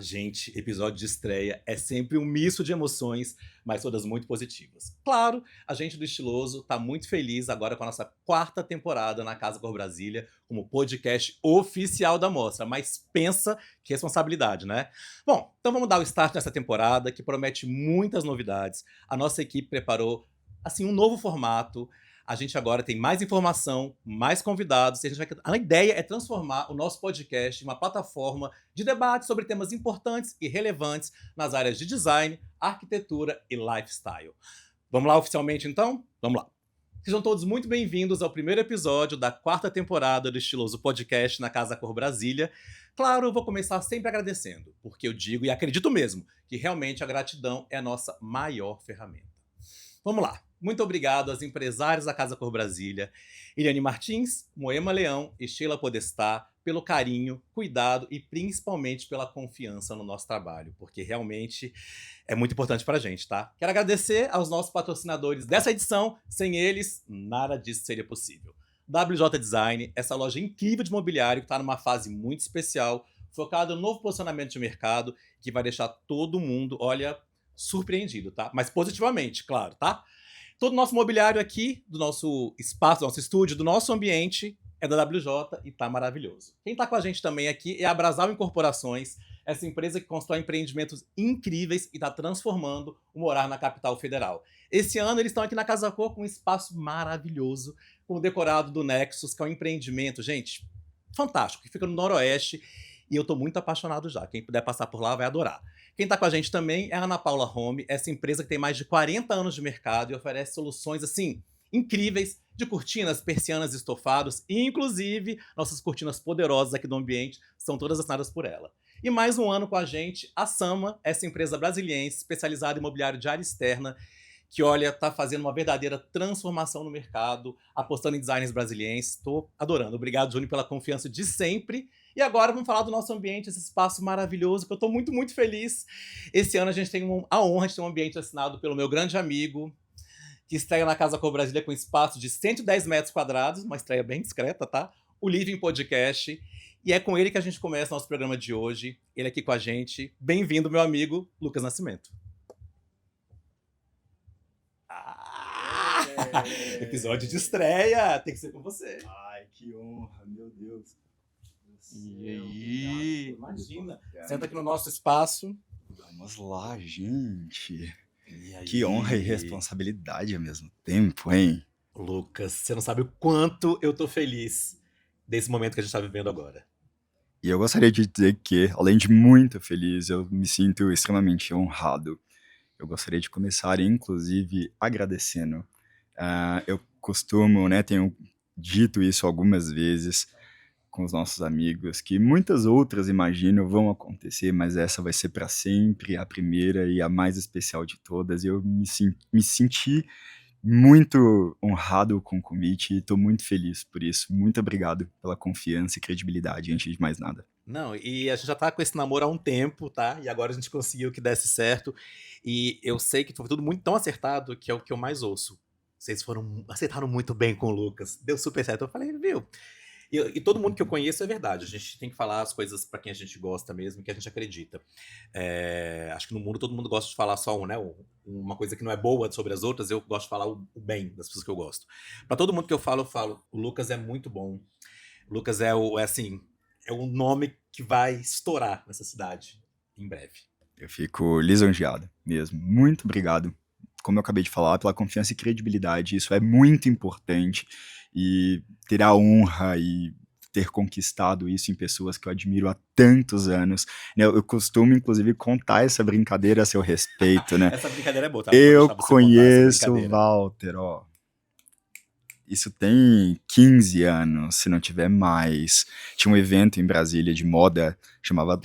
Gente, episódio de estreia é sempre um misto de emoções, mas todas muito positivas. Claro, a gente do Estiloso tá muito feliz agora com a nossa quarta temporada na Casa Cor Brasília, como podcast oficial da mostra, mas pensa que responsabilidade, né? Bom, então vamos dar o start nessa temporada, que promete muitas novidades. A nossa equipe preparou, assim, um novo formato. A gente agora tem mais informação, mais convidados. A ideia é transformar o nosso podcast em uma plataforma de debate sobre temas importantes e relevantes nas áreas de design, arquitetura e lifestyle. Vamos lá oficialmente, então? Vamos lá. Sejam todos muito bem-vindos ao primeiro episódio da quarta temporada do Estiloso Podcast na Casa Cor Brasília. Claro, eu vou começar sempre agradecendo, porque eu digo e acredito mesmo que realmente a gratidão é a nossa maior ferramenta. Vamos lá. Muito obrigado às empresárias da Casa Cor Brasília, Iliane Martins, Moema Leão e Sheila Podestá, pelo carinho, cuidado e principalmente pela confiança no nosso trabalho, porque realmente é muito importante pra gente, tá? Quero agradecer aos nossos patrocinadores dessa edição, sem eles, nada disso seria possível. WJ Design, essa loja incrível de mobiliário que está numa fase muito especial, focada no novo posicionamento de mercado, que vai deixar todo mundo, olha, surpreendido, tá? Mas positivamente, claro, tá? Todo o nosso mobiliário aqui, do nosso espaço, do nosso estúdio, do nosso ambiente, é da WJ e tá maravilhoso. Quem tá com a gente também aqui é a Brasal Incorporações, essa empresa que constrói empreendimentos incríveis e tá transformando o morar na capital federal. Esse ano eles estão aqui na Casa Cor com um espaço maravilhoso, com o decorado do Nexus, que é um empreendimento, gente, fantástico, que fica no Noroeste, e eu tô muito apaixonado já. Quem puder passar por lá vai adorar. Quem está com a gente também é a Ana Paula Home, essa empresa que tem mais de 40 anos de mercado e oferece soluções, assim, incríveis de cortinas, persianas e estofados, e inclusive nossas cortinas poderosas aqui do ambiente são todas assinadas por ela. E mais um ano com a gente, a Sama, essa empresa brasiliense especializada em mobiliário de área externa, que, olha, tá fazendo uma verdadeira transformação no mercado, apostando em designers brasilienses. Tô adorando. Obrigado, Júnior, pela confiança de sempre. E agora vamos falar do nosso ambiente, esse espaço maravilhoso, que eu tô muito, muito feliz. Esse ano a gente tem a honra de ter um ambiente assinado pelo meu grande amigo, que estreia na Casa Cor Brasília com espaço de 110 metros quadrados, uma estreia bem discreta, tá? O Living Podcast. E é com ele que a gente começa nosso programa de hoje. Ele aqui com a gente. Bem-vindo, meu amigo Lucas Nascimento. Episódio de estreia, tem que ser com você. Ai, que honra, meu Deus. E aí? Imagina, senta aqui no nosso espaço. Vamos lá, gente. E aí? Que honra e responsabilidade ao mesmo tempo, hein? Lucas, você não sabe o quanto eu tô feliz desse momento que a gente tá vivendo agora. E eu gostaria de dizer que, além de muito feliz, eu me sinto extremamente honrado. Eu gostaria de começar, inclusive, agradecendo. Eu costumo, tenho dito isso algumas vezes com os nossos amigos, que muitas outras, imagino, vão acontecer, mas essa vai ser para sempre a primeira e a mais especial de todas. Eu me senti muito honrado com o convite e estou muito feliz por isso. Muito obrigado pela confiança e credibilidade, antes de mais nada. Não, e a gente já tá com esse namoro há um tempo, tá? E agora a gente conseguiu que desse certo. E eu sei que foi tudo muito tão acertado que é o que eu mais ouço. Vocês acertaram muito bem com o Lucas. Deu super certo. Eu falei, viu? E todo mundo que eu conheço é verdade. A gente tem que falar as coisas pra quem a gente gosta mesmo, que a gente acredita. Acho que no mundo todo mundo gosta de falar só uma coisa que não é boa sobre as outras. Eu gosto de falar o bem das pessoas que eu gosto. Pra todo mundo que eu falo, o Lucas é muito bom. O Lucas é o nome que vai estourar nessa cidade em breve. Eu fico lisonjeado mesmo. Muito obrigado, como eu acabei de falar, pela confiança e credibilidade. Isso é muito importante. E ter a honra e ter conquistado isso em pessoas que eu admiro há tantos anos. Eu costumo, inclusive, contar essa brincadeira a seu respeito, né? Essa brincadeira é boa, tá? Eu conheço o Walter, ó. Isso tem 15 anos, se não tiver mais. Tinha um evento em Brasília de moda, chamava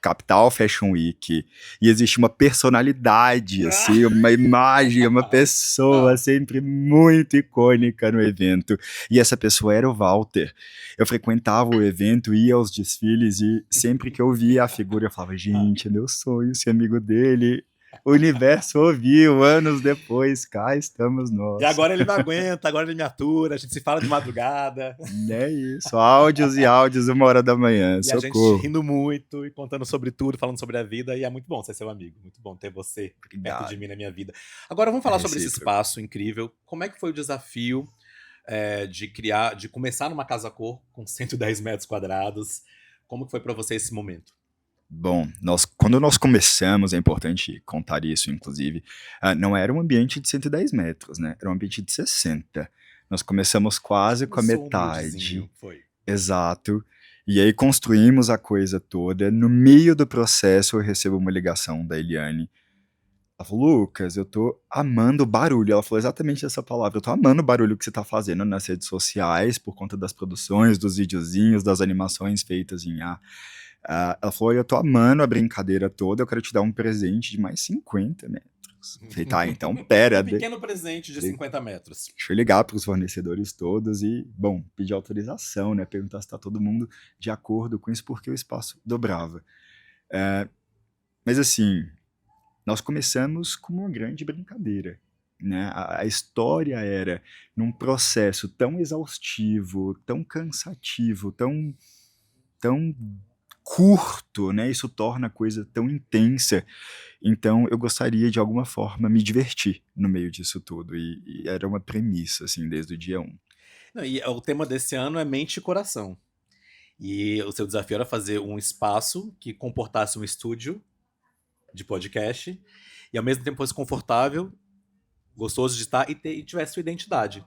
Capital Fashion Week, e existe uma personalidade, assim, uma imagem, uma pessoa sempre muito icônica no evento, e essa pessoa era o Walter. Eu frequentava o evento, ia aos desfiles, e sempre que eu via a figura, eu falava, gente, é meu sonho ser amigo dele. O universo ouviu, anos depois, cá estamos nós. E agora ele não aguenta, agora ele me atura, a gente se fala de madrugada. É isso, áudios e áudios, 1h da manhã, E a gente socorro. rindo muito e contando sobre tudo, falando sobre a vida. E é muito bom ser seu amigo, muito bom ter você perto de Obrigado, mim na minha vida. Agora vamos é falar sobre esse recíproco. espaço incrível. Como é que foi o desafio de começar numa casa-cor com 110 metros quadrados? Como que foi pra você esse momento? Bom, quando nós começamos, é importante contar isso, inclusive, não era um ambiente de 110 metros, né? Era um ambiente de 60. Nós começamos quase com a Começou metade, humildezinho, foi. exato. E aí construímos a coisa toda. No meio do processo, eu recebo uma ligação da Eliane. Ela falou, Lucas, eu tô amando o barulho. Ela falou exatamente essa palavra. Eu tô amando o barulho que você tá fazendo nas redes sociais, por conta das produções, dos videozinhos, das animações feitas em A. Ela falou, eu tô amando a brincadeira toda, eu quero te dar um presente de mais 50 metros. Eu falei, tá, então pera. Um pequeno presente de 50 metros. Deixa eu ligar pros fornecedores todos e, bom, pedir autorização, né? Perguntar se tá todo mundo de acordo com isso, porque o espaço dobrava. Mas assim, nós começamos com uma grande brincadeira, né? A história era num processo tão exaustivo, tão cansativo, tão curto, né? Isso torna a coisa tão intensa. Então eu gostaria de alguma forma me divertir no meio disso tudo e era uma premissa assim desde o dia 1. Não, e o tema desse ano é mente e coração. E o seu desafio era fazer um espaço que comportasse um estúdio de podcast e ao mesmo tempo fosse confortável, gostoso de estar e tivesse sua identidade.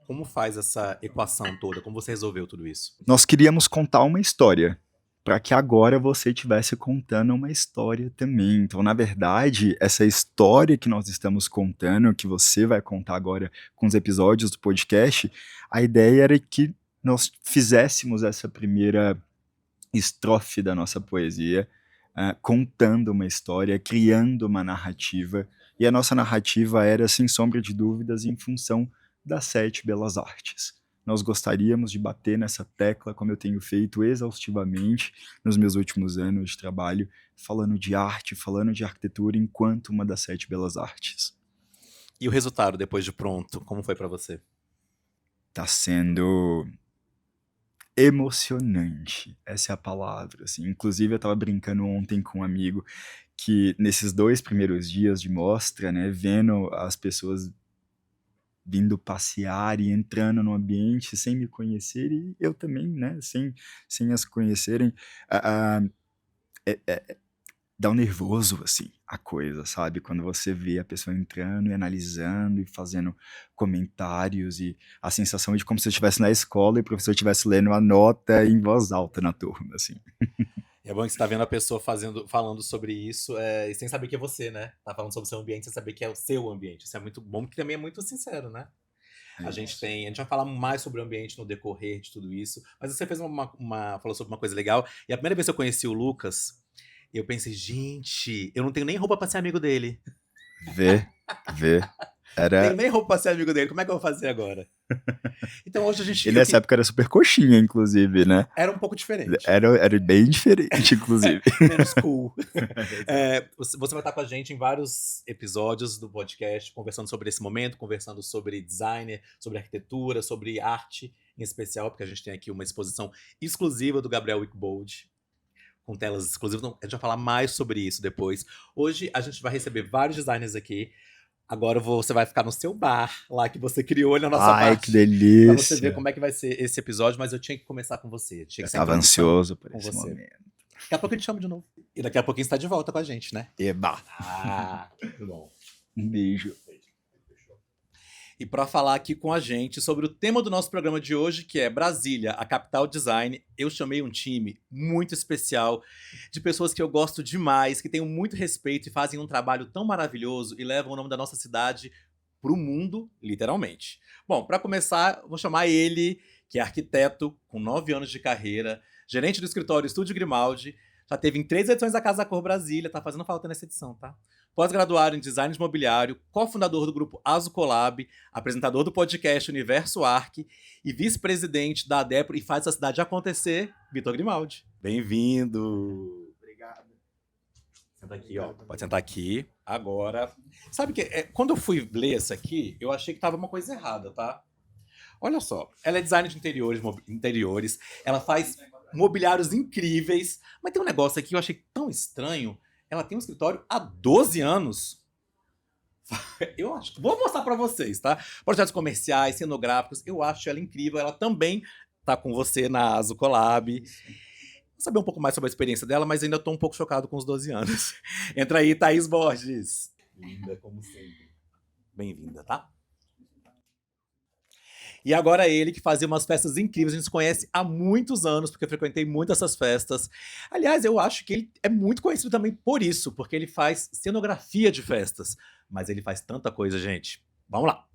Como faz essa equação toda? Como você resolveu tudo isso? Nós queríamos contar uma história, para que agora você estivesse contando uma história também. Então, na verdade, essa história que nós estamos contando, que você vai contar agora com os episódios do podcast, a ideia era que nós fizéssemos essa primeira estrofe da nossa poesia, contando uma história, criando uma narrativa, e a nossa narrativa era, sem sombra de dúvidas, em função das 7 belas artes. Nós gostaríamos de bater nessa tecla, como eu tenho feito exaustivamente nos meus últimos anos de trabalho, falando de arte, falando de arquitetura enquanto uma das 7 belas artes. E o resultado depois de pronto, como foi pra você? Tá sendo emocionante, essa é a palavra, assim. Inclusive eu tava brincando ontem com um amigo que nesses 2 primeiros dias de mostra, né, vendo as pessoas vindo passear e entrando no ambiente sem me conhecer e eu também, né, sem as conhecerem, dá um nervoso, assim, a coisa, sabe? Quando você vê a pessoa entrando e analisando e fazendo comentários e a sensação de como se eu estivesse na escola e o professor estivesse lendo a nota em voz alta na turma, assim. E é bom que você tá vendo a pessoa falando sobre isso e sem saber que é você, né? Tá falando sobre o seu ambiente sem saber que é o seu ambiente. Isso é muito bom, porque também é muito sincero, né? A gente vai falar mais sobre o ambiente no decorrer de tudo isso, mas você fez falou sobre uma coisa legal, e a primeira vez que eu conheci o Lucas, eu pensei, gente, eu não tenho nem roupa pra ser amigo dele. Vê. Não tenho Era... nem roupa pra ser amigo dele, como é que eu vou fazer agora? Então hoje a gente Ele viu nessa que época era super coxinha, inclusive, né? era um pouco diferente. Era bem diferente, inclusive. Menos cool. Você vai estar com a gente em vários episódios do podcast, conversando sobre esse momento, conversando sobre design, sobre arquitetura, sobre arte em especial, porque a gente tem aqui uma exposição exclusiva do Gabriel Wickbold, com telas exclusivas. Então, a gente vai falar mais sobre isso depois. Hoje a gente vai receber vários designers aqui. Agora você vai ficar no seu bar, lá que você criou na nossa Ai, parte. que delícia. Pra você ver como é que vai ser esse episódio, mas eu tinha que começar com você. Tinha que Eu ser tava ansioso por esse momento. Daqui a pouco eu te chamo de novo. E daqui a pouquinho você tá de volta com a gente, né? Eba. Muito bom. Um beijo. E para falar aqui com a gente sobre o tema do nosso programa de hoje, que é Brasília, a capital design, eu chamei um time muito especial de pessoas que eu gosto demais, que tenho muito respeito e fazem um trabalho tão maravilhoso e levam o nome da nossa cidade pro mundo, literalmente. Bom, para começar, vou chamar ele, que é arquiteto, com 9 anos de carreira, gerente do escritório Estúdio Grimaldi, já teve em 3 edições da Casa Cor Brasília, tá fazendo falta nessa edição, tá? Pós-graduado em design de mobiliário, cofundador do grupo Azucolab, apresentador do podcast Universo Arc e vice-presidente da Adepro e faz a cidade acontecer, Vitor Grimaldi. Bem-vindo! Obrigado. Você é Senta aqui, ó. Pode sentar aqui. Agora, sabe que quando eu fui ler essa aqui, eu achei que tava uma coisa errada, tá? Olha só, ela é designer de interiores, ela faz mobiliários incríveis, mas tem um negócio aqui que eu achei tão estranho. Ela tem um escritório há 12 anos. Eu acho. Vou mostrar pra vocês, tá? Projetos comerciais, cenográficos, eu acho ela incrível. Ela também tá com você na Aso Collab. Vou saber um pouco mais sobre a experiência dela, mas ainda tô um pouco chocado com os 12 anos. Entra aí, Thaís Borges. Linda, como sempre. Bem-vinda, tá? E agora ele que fazia umas festas incríveis, a gente se conhece há muitos anos, porque eu frequentei muito essas festas. Aliás, eu acho que ele é muito conhecido também por isso, porque ele faz cenografia de festas. Mas ele faz tanta coisa, gente. Vamos lá.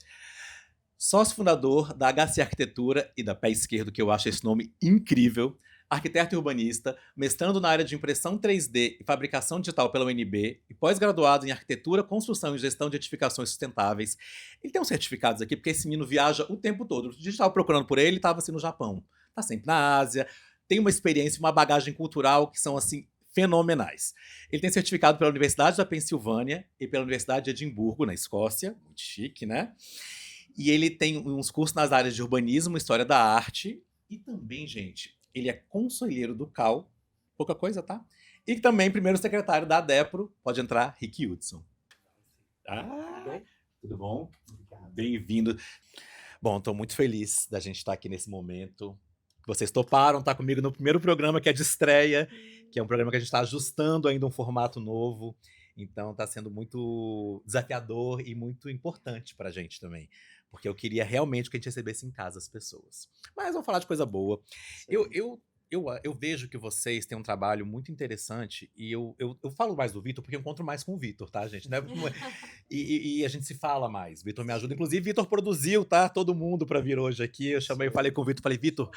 Sócio fundador da HC Arquitetura e da Pé Esquerdo, que eu acho esse nome incrível. Arquiteto e urbanista, mestrando na área de impressão 3D e fabricação digital pela UNB e pós-graduado em arquitetura, construção e gestão de edificações sustentáveis. Ele tem uns certificados aqui, porque esse menino viaja o tempo todo. A gente estava procurando por ele, estava assim no Japão. Está sempre na Ásia, tem uma experiência, uma bagagem cultural que são assim fenomenais. Ele tem certificado pela Universidade da Pensilvânia e pela Universidade de Edimburgo, na Escócia. Muito chique, né? E ele tem uns cursos nas áreas de urbanismo, história da arte e também, gente, ele é conselheiro do CAL, pouca coisa, tá? E também primeiro secretário da ADEPRO, pode entrar, Rick Hudson. Ah, tudo bom? Bem-vindo. Bom, estou muito feliz da gente estar aqui nesse momento. Vocês toparam estar comigo no primeiro programa, que é de estreia, que é um programa que a gente está ajustando ainda um formato novo. Então está sendo muito desafiador e muito importante para a gente também. Porque eu queria realmente que a gente recebesse em casa as pessoas. Mas vamos falar de coisa boa. Eu vejo que vocês têm um trabalho muito interessante e eu falo mais do Vitor porque eu encontro mais com o Vitor, tá, gente? Né? E a gente se fala mais. Vitor me ajuda. Inclusive, Vitor produziu, tá? Todo mundo para vir hoje aqui. Eu falei com o Vitor, falei, Vitor,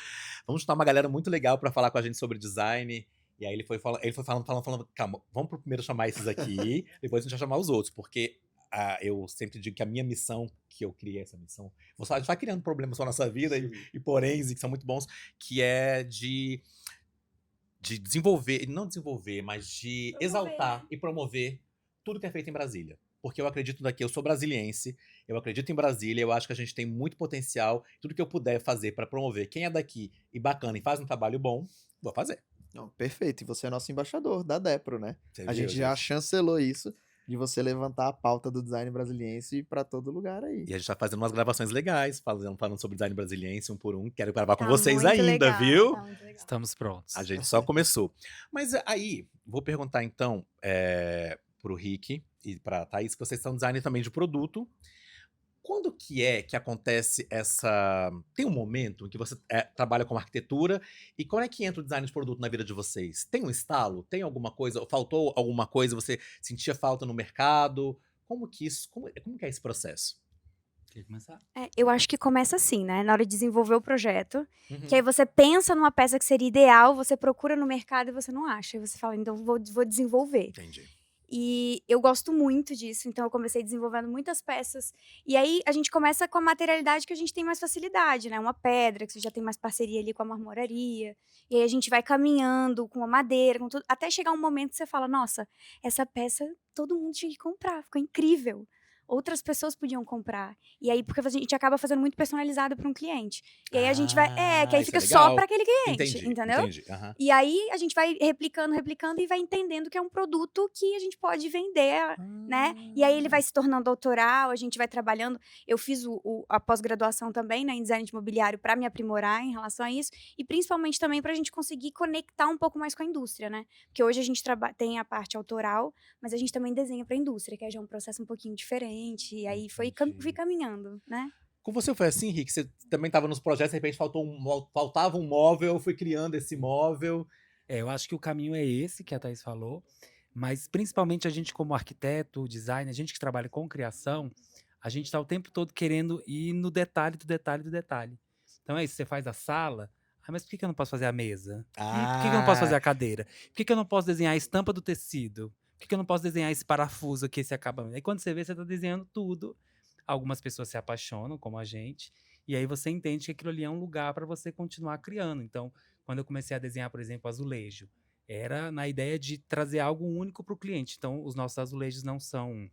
vamos juntar uma galera muito legal para falar com a gente sobre design. E aí ele foi falando, calma, vamos primeiro chamar esses aqui, depois a gente vai chamar os outros, porque eu sempre digo que a minha missão, que eu criei essa missão, a gente vai criando problemas na nossa vida e poréns, que são muito bons, que é de desenvolver, não desenvolver, mas de exaltar e promover tudo que é feito em Brasília. Porque eu acredito eu sou brasiliense, eu acredito em Brasília, eu acho que a gente tem muito potencial, tudo que eu puder fazer para promover quem é daqui e bacana e faz um trabalho bom, vou fazer. Não, perfeito. E você é nosso embaixador da DEPRO, né? Você A viu, gente já chancelou isso, de você levantar a pauta do design brasiliense para todo lugar aí. E a gente tá fazendo umas gravações legais, falando sobre design brasiliense, um por um. Quero gravar com Tá vocês muito ainda, legal, viu? tá muito legal. Estamos prontos. A gente só começou. Mas aí, vou perguntar então pro Rick e pra Thaís, que vocês são designer também de produto. Quando que acontece essa... Tem um momento em que você trabalha com arquitetura e como é que entra o design de produto na vida de vocês? Tem um estalo? Tem alguma coisa? Faltou alguma coisa? Você sentia falta no mercado? Como que é esse processo? Quer começar? Eu acho que começa assim, né? Na hora de desenvolver o projeto, Uhum. que aí você pensa numa peça que seria ideal, você procura no mercado e você não acha. Aí você fala, então vou desenvolver. Entendi. E eu gosto muito disso, então eu comecei desenvolvendo muitas peças. E aí a gente começa com a materialidade que a gente tem mais facilidade, né? Uma pedra, que você já tem mais parceria ali com a marmoraria. E aí a gente vai caminhando com a madeira, com tudo, até chegar um momento que você fala, nossa, essa peça todo mundo tinha que comprar, ficou incrível. Outras pessoas podiam comprar. E aí, porque a gente acaba fazendo muito personalizado para um cliente. E aí a gente vai. Que aí isso fica é só legal. para aquele cliente, Entendi, entendeu? entendi. Aham. E aí a gente vai replicando e vai entendendo que é um produto que a gente pode vender, né? E aí ele vai se tornando autoral, a gente vai trabalhando. Eu fiz a pós-graduação também, né, em design de mobiliário para me aprimorar em relação a isso. E principalmente também para a gente conseguir conectar um pouco mais com a indústria, né? Porque hoje a gente tem a parte autoral, mas a gente também desenha para a indústria, que aí já é um processo um pouquinho diferente. E aí fui caminhando, né? Com você foi assim, Rick? Você também estava nos projetos, de repente faltava um móvel, eu fui criando esse móvel. Eu acho que o caminho é esse que a Thaís falou, mas principalmente a gente como arquiteto, designer, a gente que trabalha com criação, a gente está o tempo todo querendo ir no detalhe do detalhe do detalhe. Então é isso, você faz a sala, mas por que eu não posso fazer a mesa? Por que eu não posso fazer a cadeira? Por que eu não posso desenhar a estampa do tecido? Por que eu não posso desenhar esse parafuso aqui, esse acabamento? Aí quando você vê, você está desenhando tudo. Algumas pessoas se apaixonam, como a gente, e aí você entende que aquilo ali é um lugar para você continuar criando. Então, quando eu comecei a desenhar, por exemplo, azulejo, era na ideia de trazer algo único para o cliente. Então, os nossos azulejos não são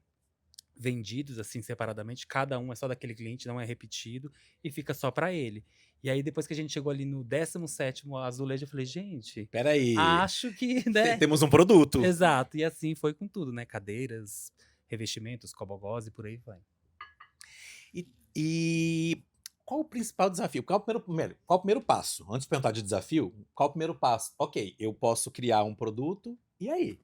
vendidos assim separadamente, cada um é só daquele cliente, não é repetido e fica só para ele. E aí depois que a gente chegou ali no 17º azulejo, eu falei, gente, Peraí, acho que, né? temos um produto. Exato, e assim foi com tudo, né? Cadeiras, revestimentos, cobogós e por aí vai. E qual o principal desafio? Qual o primeiro passo? Antes de perguntar de desafio, qual o primeiro passo? Ok, eu posso criar um produto, e aí?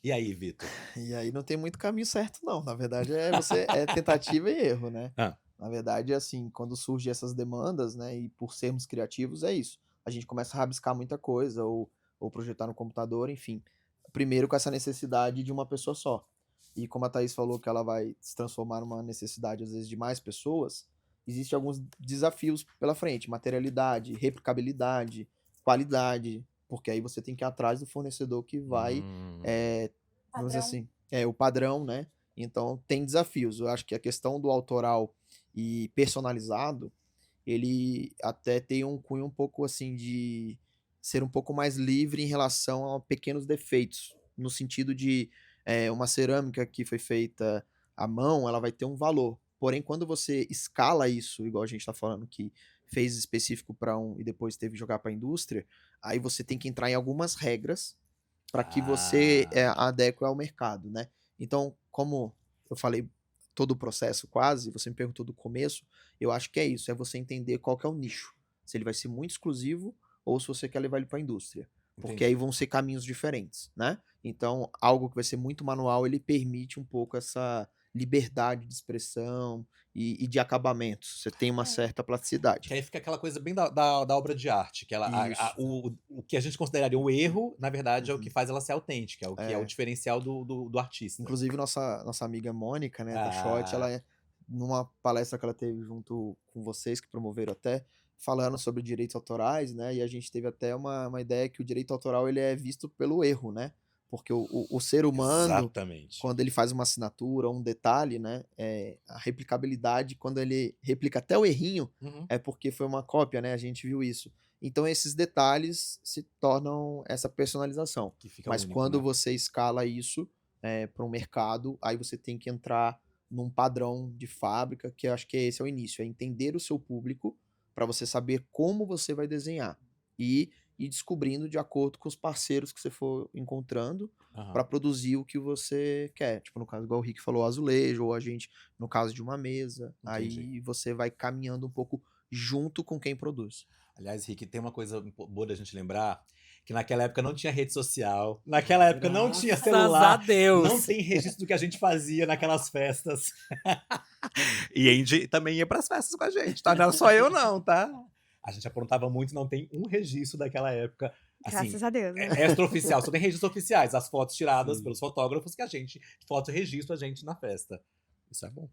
E aí, Vitor? E aí não tem muito caminho certo, não. Na verdade, é tentativa e erro, né? Ah. Na verdade, assim, quando surgem essas demandas, né, e por sermos criativos, é isso. A gente começa a rabiscar muita coisa, ou projetar no computador, enfim. Primeiro com essa necessidade de uma pessoa só. E como a Thaís falou que ela vai se transformar numa necessidade, às vezes, de mais pessoas, existem alguns desafios pela frente. Materialidade, replicabilidade, qualidade, porque aí você tem que ir atrás do fornecedor que vai, vamos dizer Padrão. assim, o padrão, né? Então tem desafios. Eu acho que a questão do autoral e personalizado, ele até tem um cunho um pouco assim de ser um pouco mais livre em relação a pequenos defeitos, no sentido de uma cerâmica que foi feita à mão, ela vai ter um valor. Porém, quando você escala isso, igual a gente está falando que fez específico para um e depois teve que jogar para a indústria, aí você tem que entrar em algumas regras para que você adeque ao mercado, né? Então, como eu falei todo o processo quase, você me perguntou do começo, eu acho que é isso, é você entender qual que é o nicho. Se ele vai ser muito exclusivo ou se você quer levar ele para a indústria. Porque Entendi. aí vão ser caminhos diferentes, né? Então, algo que vai ser muito manual, ele permite um pouco essa liberdade de expressão e de acabamentos. Você tem uma certa plasticidade. Que aí fica aquela coisa bem da obra de arte, que Isso. o que a gente consideraria um erro, na verdade, é o Uhum. que faz ela ser autêntica, é o que é o É. diferencial do artista. Inclusive, nossa amiga Mônica, né, da Shot, Ah, numa palestra que ela teve junto com vocês, que promoveram até, falando sobre direitos autorais, né, e a gente teve até uma ideia que o direito autoral ele é visto pelo erro, né, porque o ser humano, exatamente. quando ele faz uma assinatura ou um detalhe, né, a replicabilidade, quando ele replica até o errinho, Uhum. é porque foi uma cópia, né, a gente viu isso. Então, esses detalhes se tornam essa personalização. Que fica Mas único, quando né? você escala isso para um mercado, aí você tem que entrar num padrão de fábrica, que eu acho que esse é o início, é entender o seu público para você saber como você vai desenhar e ir descobrindo de acordo com os parceiros que você for encontrando Aham. para produzir o que você quer. Tipo, no caso, igual o Rick falou, azulejo, ou a gente, no caso de uma mesa, Entendi. aí você vai caminhando um pouco junto com quem produz. Aliás, Rick, tem uma coisa boa da gente lembrar, que naquela época não tinha rede social, naquela época não tinha Graças a celular, não Deus! tem registro do que a gente fazia naquelas festas. E Andy também ia pras festas com a gente, tá? Não era só eu não, tá? A gente aprontava muito, não tem um registro daquela época, assim, Graças a Deus, né? extraoficial, só tem registros oficiais, as fotos tiradas Sim. pelos fotógrafos que a gente, foto e registro a gente na festa. Isso é bom.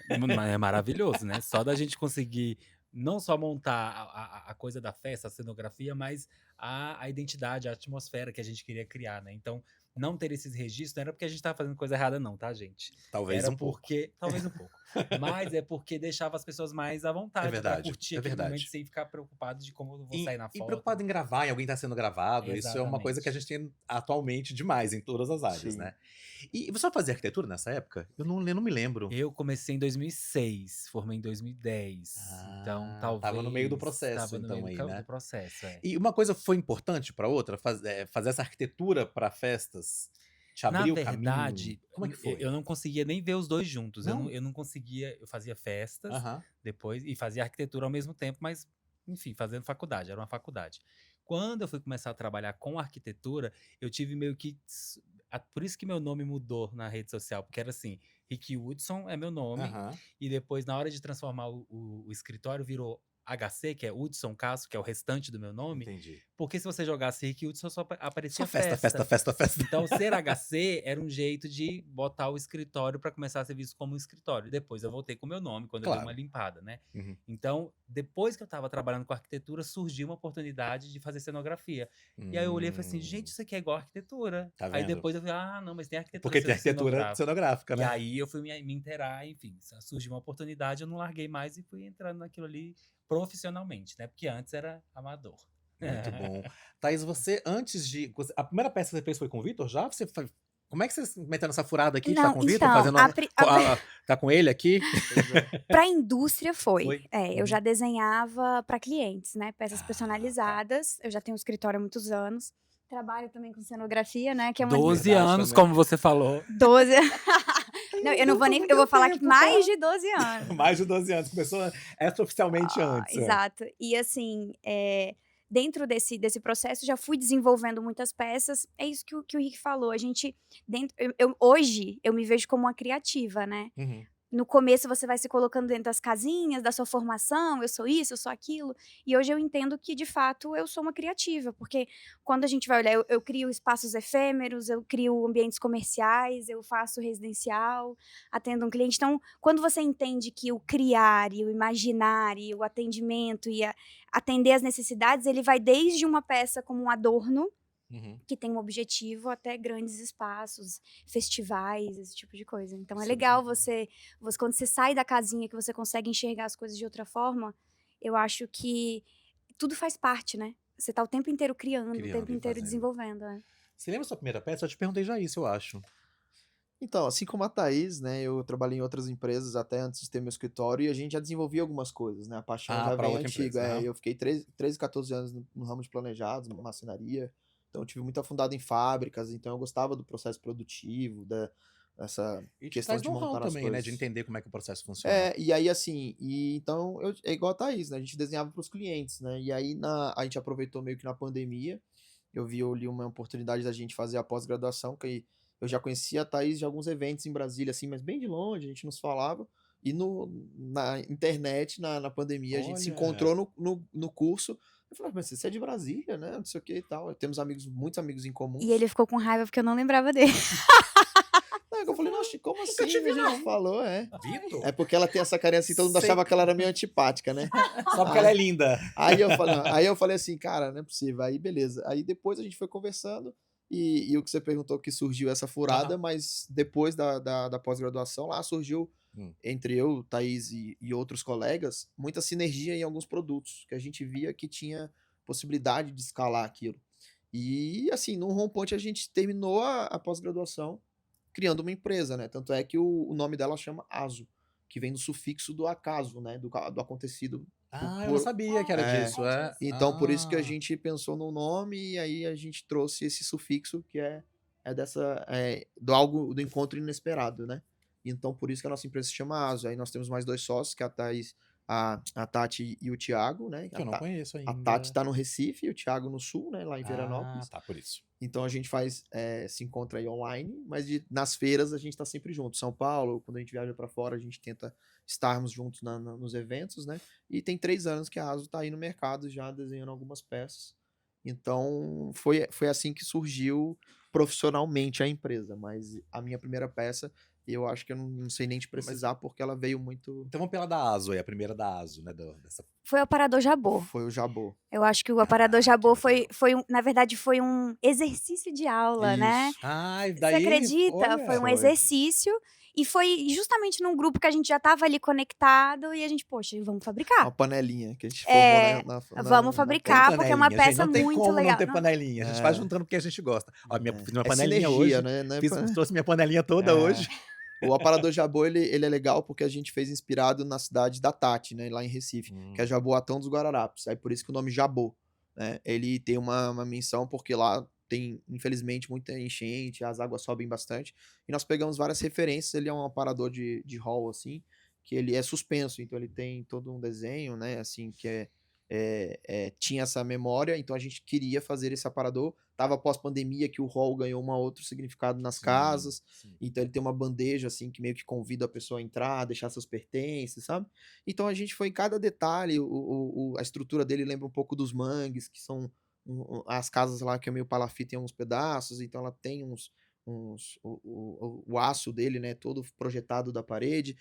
Mas é maravilhoso, né? Só da gente conseguir não só montar a coisa da festa, a cenografia, mas a identidade, a atmosfera que a gente queria criar, né? Então, não ter esses registros não era porque a gente tava fazendo coisa errada, não, tá, gente? Talvez Era um pouco. porque. Talvez um pouco. Mas é porque deixava as pessoas mais à vontade pra verdade, curtir é aquele verdade. momento sem ficar preocupado de como eu vou E, sair na e foto. preocupado em gravar, em alguém tá sendo gravado, isso é uma coisa que a gente tem atualmente demais em todas as áreas, Sim. né? E você vai fazer arquitetura nessa época? Eu não me lembro. Eu comecei em 2006, formei em 2010. Então, talvez. Tava no meio do processo, tava no então, meio aí, né? do processo, é. E uma coisa foi importante pra outra? Fazer essa arquitetura pra festas? Te Na abriu o verdade, caminho? Como é que foi? eu não conseguia nem ver os dois juntos. Não? Eu não conseguia. Eu fazia festas Aham. depois e fazia arquitetura ao mesmo tempo, mas, enfim, fazendo faculdade, era uma faculdade. Quando eu fui começar a trabalhar com arquitetura, eu tive meio que. Por isso que meu nome mudou na rede social, porque era assim: Rick Hudson é meu nome, Aham. e depois, na hora de transformar o escritório, virou HC, que é Hudson Castro, que é o restante do meu nome. Entendi. Porque se você jogasse Rick Hudson, só aparecia Só festa. Então, ser HC era um jeito de botar o escritório para começar a ser visto como um escritório. Depois eu voltei com o meu nome, quando eu dei uma Claro. limpada, né? Uhum. Então, depois que eu estava trabalhando com arquitetura, surgiu uma oportunidade de fazer cenografia. E aí eu olhei e falei assim, gente, isso aqui é igual arquitetura. Tá Aí vendo? depois eu falei, ah, não, mas tem arquitetura Porque tem arquitetura cenográfica, E né? aí eu fui me inteirar, enfim, surgiu uma oportunidade, eu não larguei mais e fui entrando naquilo ali profissionalmente, né? Porque antes era amador. Muito bom. Thaís, você antes de. A primeira peça que você fez foi com o Vitor já? Como é que você se meteu nessa furada aqui de estar Não, com o Vitor? então, Fazendo tá com ele aqui? Pois é. para a indústria foi. Foi? Eu Uhum. já desenhava para clientes, né? Peças Ah, tá. personalizadas. Eu já tenho um escritório há muitos anos. Trabalho também com cenografia, né? Que é uma 12 Verdade anos, também. como você falou. 12. Não, eu não vou nem. Eu vou falar que tempo, mais de 12 anos. Mais de 12 anos. Começou extraoficialmente antes. Exato. E assim, dentro desse processo, já fui desenvolvendo muitas peças. É isso que o Rick falou. A gente, hoje, eu me vejo como uma criativa, né? Uhum. No começo você vai se colocando dentro das casinhas, da sua formação, eu sou isso, eu sou aquilo. E hoje eu entendo que, de fato, eu sou uma criativa. Porque quando a gente vai olhar, eu crio espaços efêmeros, eu crio ambientes comerciais, eu faço residencial, atendo um cliente. Então, quando você entende que o criar e o imaginar e o atendimento e atender as necessidades, ele vai desde uma peça como um adorno, Uhum. que tem um objetivo, até grandes espaços, festivais, esse tipo de coisa. Então é Sim. legal você quando você sai da casinha, que você consegue enxergar as coisas de outra forma, eu acho que tudo faz parte, né? Você tá o tempo inteiro criando, o Criando tempo e inteiro fazendo. desenvolvendo. Você lembra da sua primeira peça? Eu te perguntei já isso, eu acho. Então, assim como a Thaís, né, eu trabalhei em outras empresas até antes de ter meu escritório e a gente já desenvolvia algumas coisas, né? A paixão já pra vem outra antiga. empresa. Aham. Eu fiquei 13, 14 anos no ramo de planejados, marcenaria. Então, eu tive muito afundado em fábricas, então eu gostava do processo produtivo, dessa E te questão traz de know-how montar as também, né? De coisas. entender como é que o processo funciona. E aí assim, então, é igual a Thaís, né? A gente desenhava para os clientes, né? E aí a gente aproveitou meio que na pandemia. Eu vi ali uma oportunidade da gente fazer a pós-graduação, que eu já conhecia a Thaís de alguns eventos em Brasília, assim, mas bem de longe, a gente nos falava. E na internet, na pandemia, a gente se Olha. encontrou no curso. Eu falei, mas você é de Brasília, né? Não sei o que e tal. Temos muitos amigos em comum. E ele ficou com raiva porque eu não lembrava dele. Não, eu falei, nossa, como assim? te vi, A gente falou, Vitor? É porque ela tem essa carinha assim, todo mundo Sei. achava que ela era meio antipática, né? Só porque ela é linda. Aí eu falei assim, cara, não é possível. Aí beleza. Aí depois a gente foi conversando e o que você perguntou que surgiu essa furada, mas depois da pós-graduação lá surgiu entre eu, Thaís e outros colegas, muita sinergia em alguns produtos que a gente via que tinha possibilidade de escalar aquilo. E assim, no Home Point a gente terminou a pós-graduação criando uma empresa, né? Tanto é que o nome dela chama ASO, que vem do sufixo do acaso, né? Do acontecido. Ah, eu não sabia que era disso. Então, por isso que a gente pensou no nome e aí a gente trouxe esse sufixo que é do encontro inesperado, né? Então, por isso que a nossa empresa se chama ASO. Aí nós temos mais 2 sócios, que é a Thaís, a Tati e o Thiago, né? Que eu não conheço ainda. A Tati tá no Recife e o Thiago no Sul, né? Lá em Veranópolis. Tá, por isso. Então a gente se encontra aí online, mas nas feiras a gente tá sempre junto. São Paulo, quando a gente viaja para fora, a gente tenta estarmos juntos nos eventos, né? E tem 3 anos que a ASO tá aí no mercado já desenhando algumas peças. Então foi assim que surgiu profissionalmente a empresa, mas a minha primeira peça, eu acho que eu não sei nem te precisar, porque ela veio muito... Então vamos pela da ASO, a primeira da ASO, né? Foi o Aparador Jabô. Foi o Jabô. Eu acho que o Aparador Jabô na verdade, foi um exercício de aula, né? Isso. Daí, Você acredita? olha. Foi um Foi. exercício e foi justamente num grupo que a gente já tava ali conectado e a gente, poxa, vamos fabricar. Uma panelinha que a gente formou Vamos fabricar, porque é uma panelinha, gente, peça não tem muito como legal. não ter panelinha. A gente vai juntando porque a gente gosta. Ó, fiz uma panelinha sinergia, hoje. né? Trouxe minha panelinha toda hoje. O Aparador Jabô, ele é legal porque a gente fez inspirado na cidade da Tati, né? Lá em Recife, que é Jaboatão dos Guararapes. Aí por isso que o nome Jabô, né? Ele tem uma menção porque lá tem, infelizmente, muita enchente, as águas sobem bastante. E nós pegamos várias referências. Ele é um aparador de hall, assim, que ele é suspenso. Então ele tem todo um desenho, né? Assim, que tinha essa memória. Então a gente queria fazer esse aparador. Tava pós-pandemia que o hall ganhou um outro significado nas casas. Sim. Então ele tem uma bandeja, assim, que meio que convida a pessoa a entrar, deixar seus pertences, sabe? Então a gente foi em cada detalhe. A estrutura dele lembra um pouco dos mangues, que são as casas lá que é meio palafita em alguns pedaços. Então ela tem o aço dele, né, todo projetado da parede.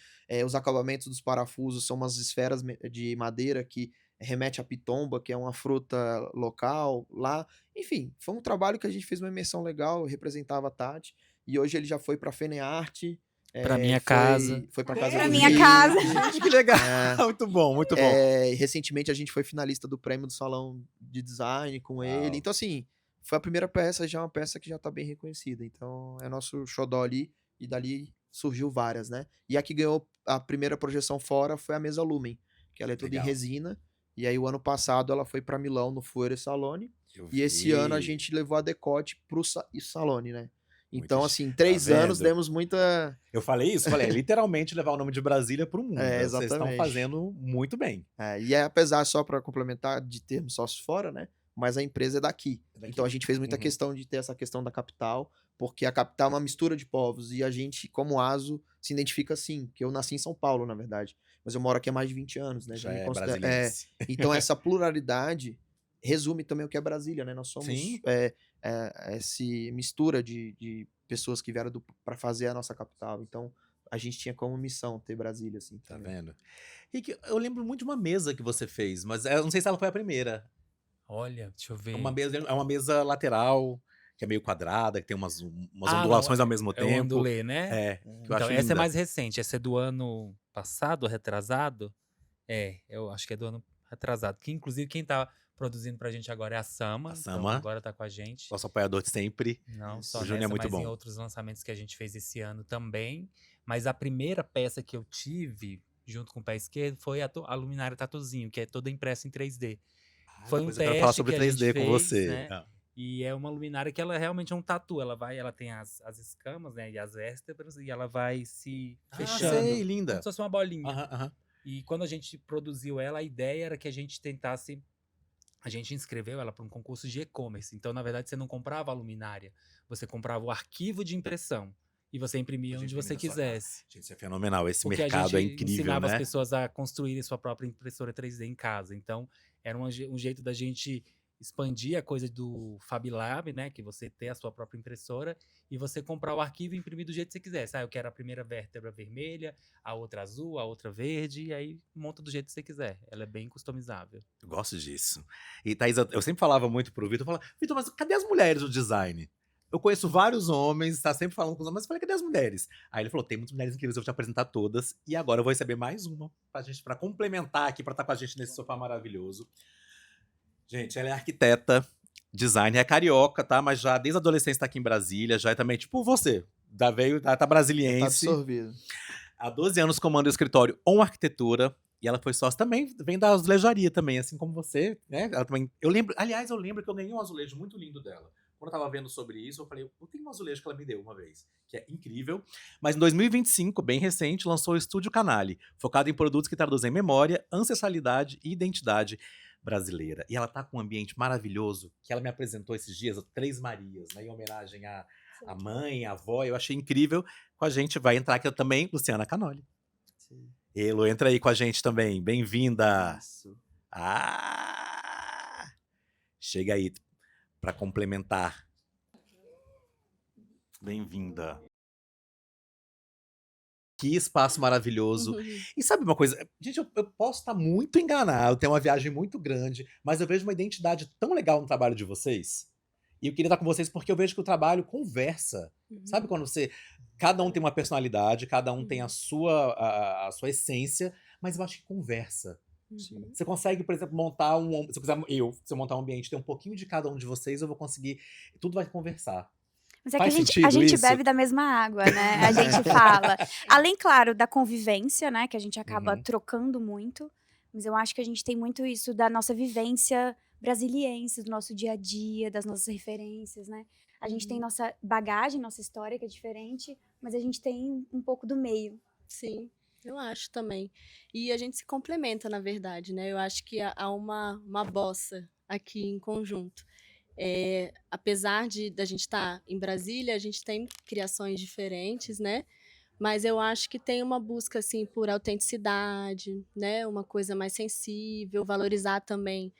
Os acabamentos dos parafusos são umas esferas de madeira que remete à pitomba, que é uma fruta local lá. Enfim, foi um trabalho que a gente fez uma imersão legal, representava a Tati. E hoje ele já foi pra Fenearte. Pra minha casa. Foi pra casa Pra do minha Rick. casa. Gente, que legal. Muito bom, muito bom. E recentemente a gente foi finalista do prêmio do Salão de design com Uau. ele. Então, assim, foi a primeira peça, já é uma peça que já tá bem reconhecida. Então, é nosso xodó ali, e dali surgiu várias, né? E a que ganhou a primeira projeção fora foi a mesa Lumen, que ela é toda em Legal. resina. E aí, o ano passado, ela foi pra Milão, no Fuori Salone. Eu E esse ano a vi. gente levou a Decote pro Salone, né? Muito Então, chique. assim, Tá 3 anos vendo? demos muita. Eu falei isso, falei, é literalmente levar o nome de Brasília pro mundo. É, Vocês estão exatamente. fazendo muito bem. E apesar, só para complementar, de termos sócios fora, né? Mas a empresa é daqui. Daqui. Então a gente fez muita Uhum. questão de ter essa questão da capital, porque a capital é uma mistura de povos. E a gente, como ASO, se identifica assim, que eu nasci em São Paulo, na verdade. Mas eu moro aqui há mais de 20 anos, né? Já me é considero- brasiliense. Então essa pluralidade resume também o que é Brasília, né? Nós somos Sim. essa mistura de pessoas que vieram para fazer a nossa capital. Então a gente tinha como missão ter Brasília, assim. Tá também. vendo? Rick, eu lembro muito de uma mesa que você fez, mas eu não sei se ela foi a primeira. Olha, deixa eu É ver. uma mesa lateral, que é meio quadrada, que tem umas Ah, ondulações não, ao mesmo é o tempo. Andulê, né? É, que eu Então, acho essa é linda. mais recente. Essa é do ano passado, retrasado? Eu acho que é do ano retrasado. Que, inclusive, quem tá produzindo pra gente agora é a Sama. A Então, Sama. agora tá com a gente. Nosso apoiador de sempre. Não Isso. só O Júnior é nessa, muito mas em bom. outros lançamentos que a gente fez esse ano também. Mas a primeira peça que eu tive, junto com o pé esquerdo, foi a luminária Tatuzinho, que é toda impressa em 3D. Foi um Depois eu quero falar teste sobre que a gente 3D com fez, você. né? Ah, E é uma luminária que ela realmente é um tatu. Ela tem as escamas, né? E as vértebras, e ela vai se fechando. sei, Como linda. se fosse uma bolinha. Aham, aham. E quando a gente produziu ela, a ideia era que a gente tentasse. A gente inscreveu ela para um concurso de e-commerce. Então, na verdade, você não comprava a luminária, você comprava o arquivo de impressão. E você imprimia Podia onde imprimir você na sua casa. quisesse. Gente, isso é fenomenal. Esse Porque a mercado é gente incrível, ensinava as né? pessoas a construírem sua própria impressora 3D em casa. Então, era um jeito da gente expandir a coisa do Fab Lab, né? Que você ter a sua própria impressora e você comprar o arquivo e imprimir do jeito que você quisesse. Eu quero a primeira vértebra vermelha, a outra azul, a outra verde, e aí monta do jeito que você quiser. Ela é bem customizável. Eu gosto disso. E, Thaís, eu sempre falava muito pro Vitor, eu falava, Vitor, mas cadê as mulheres do design? Eu conheço vários homens, tá sempre falando com os homens, mas eu falei, cadê as mulheres? Aí ele falou, tem muitas mulheres incríveis, eu vou te apresentar todas, e agora eu vou receber mais uma pra complementar aqui, pra estar com a gente nesse sofá maravilhoso. Gente, ela é arquiteta, designer, é carioca, tá? Mas já desde a adolescência tá aqui em Brasília, já é também tipo você, tá Tá brasiliense. absorvido. Há 12 anos comanda o escritório On Arquitetura. E ela foi sócia também, vem da azulejaria também, assim como você, né? Ela também, eu lembro que eu ganhei um azulejo muito lindo dela. Quando eu tava vendo sobre isso, eu falei, eu tenho um azulejo que ela me deu uma vez, que é incrível. Mas em 2025, bem recente, lançou o Estúdio Canale, focado em produtos que traduzem memória, ancestralidade e identidade brasileira. E ela tá com um ambiente maravilhoso, que ela me apresentou esses dias, Três Marias, né? Em homenagem à mãe, à avó, eu achei incrível. Com a gente vai entrar aqui também Luciana Canoli. Sim. Elo, entra aí com a gente também. Bem-vinda. Isso. Ah! Chega aí para complementar. Bem-vinda. Que espaço maravilhoso. E sabe uma coisa? Gente, eu posso estar muito enganado, ter uma viagem muito grande, mas eu vejo uma identidade tão legal no trabalho de vocês. E eu queria estar com vocês porque eu vejo que o trabalho conversa. Sabe quando cada um tem uma personalidade, cada um tem a sua essência, mas eu acho que conversa. Sim. Você consegue, por exemplo, se eu montar um ambiente, ter um pouquinho de cada um de vocês, eu vou conseguir, tudo vai conversar. Mas é Faz que a sentido gente isso? bebe da mesma água, né? A gente fala. Além, claro, da convivência, né? Que a gente acaba Uhum. trocando muito. Mas eu acho que a gente tem muito isso da nossa vivência brasiliense, do nosso dia a dia, das nossas referências, né? A gente tem nossa bagagem, nossa história, que é diferente, mas a gente tem um pouco do meio. Sim, eu acho também. E a gente se complementa, na verdade, né? Eu acho que há uma bossa aqui em conjunto. Apesar da gente estar em Brasília, a gente tem criações diferentes, né? Mas eu acho que tem uma busca, assim, por autenticidade, né? Uma coisa mais sensível, valorizar também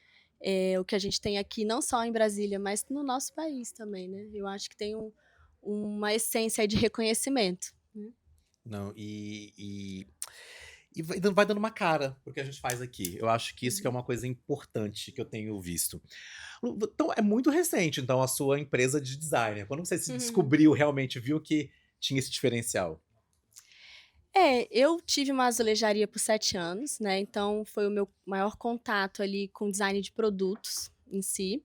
o que a gente tem aqui, não só em Brasília, mas no nosso país também, né? Eu acho que tem uma essência aí de reconhecimento, né? Não, e vai dando uma cara pro que a gente faz aqui. Eu acho que isso que é uma coisa importante que eu tenho visto. Então, é muito recente, então, a sua empresa de designer. Quando você se descobriu, realmente viu que tinha esse diferencial? Eu tive uma azulejaria por 7 anos, né? Então foi o meu maior contato ali com design de produtos, em si.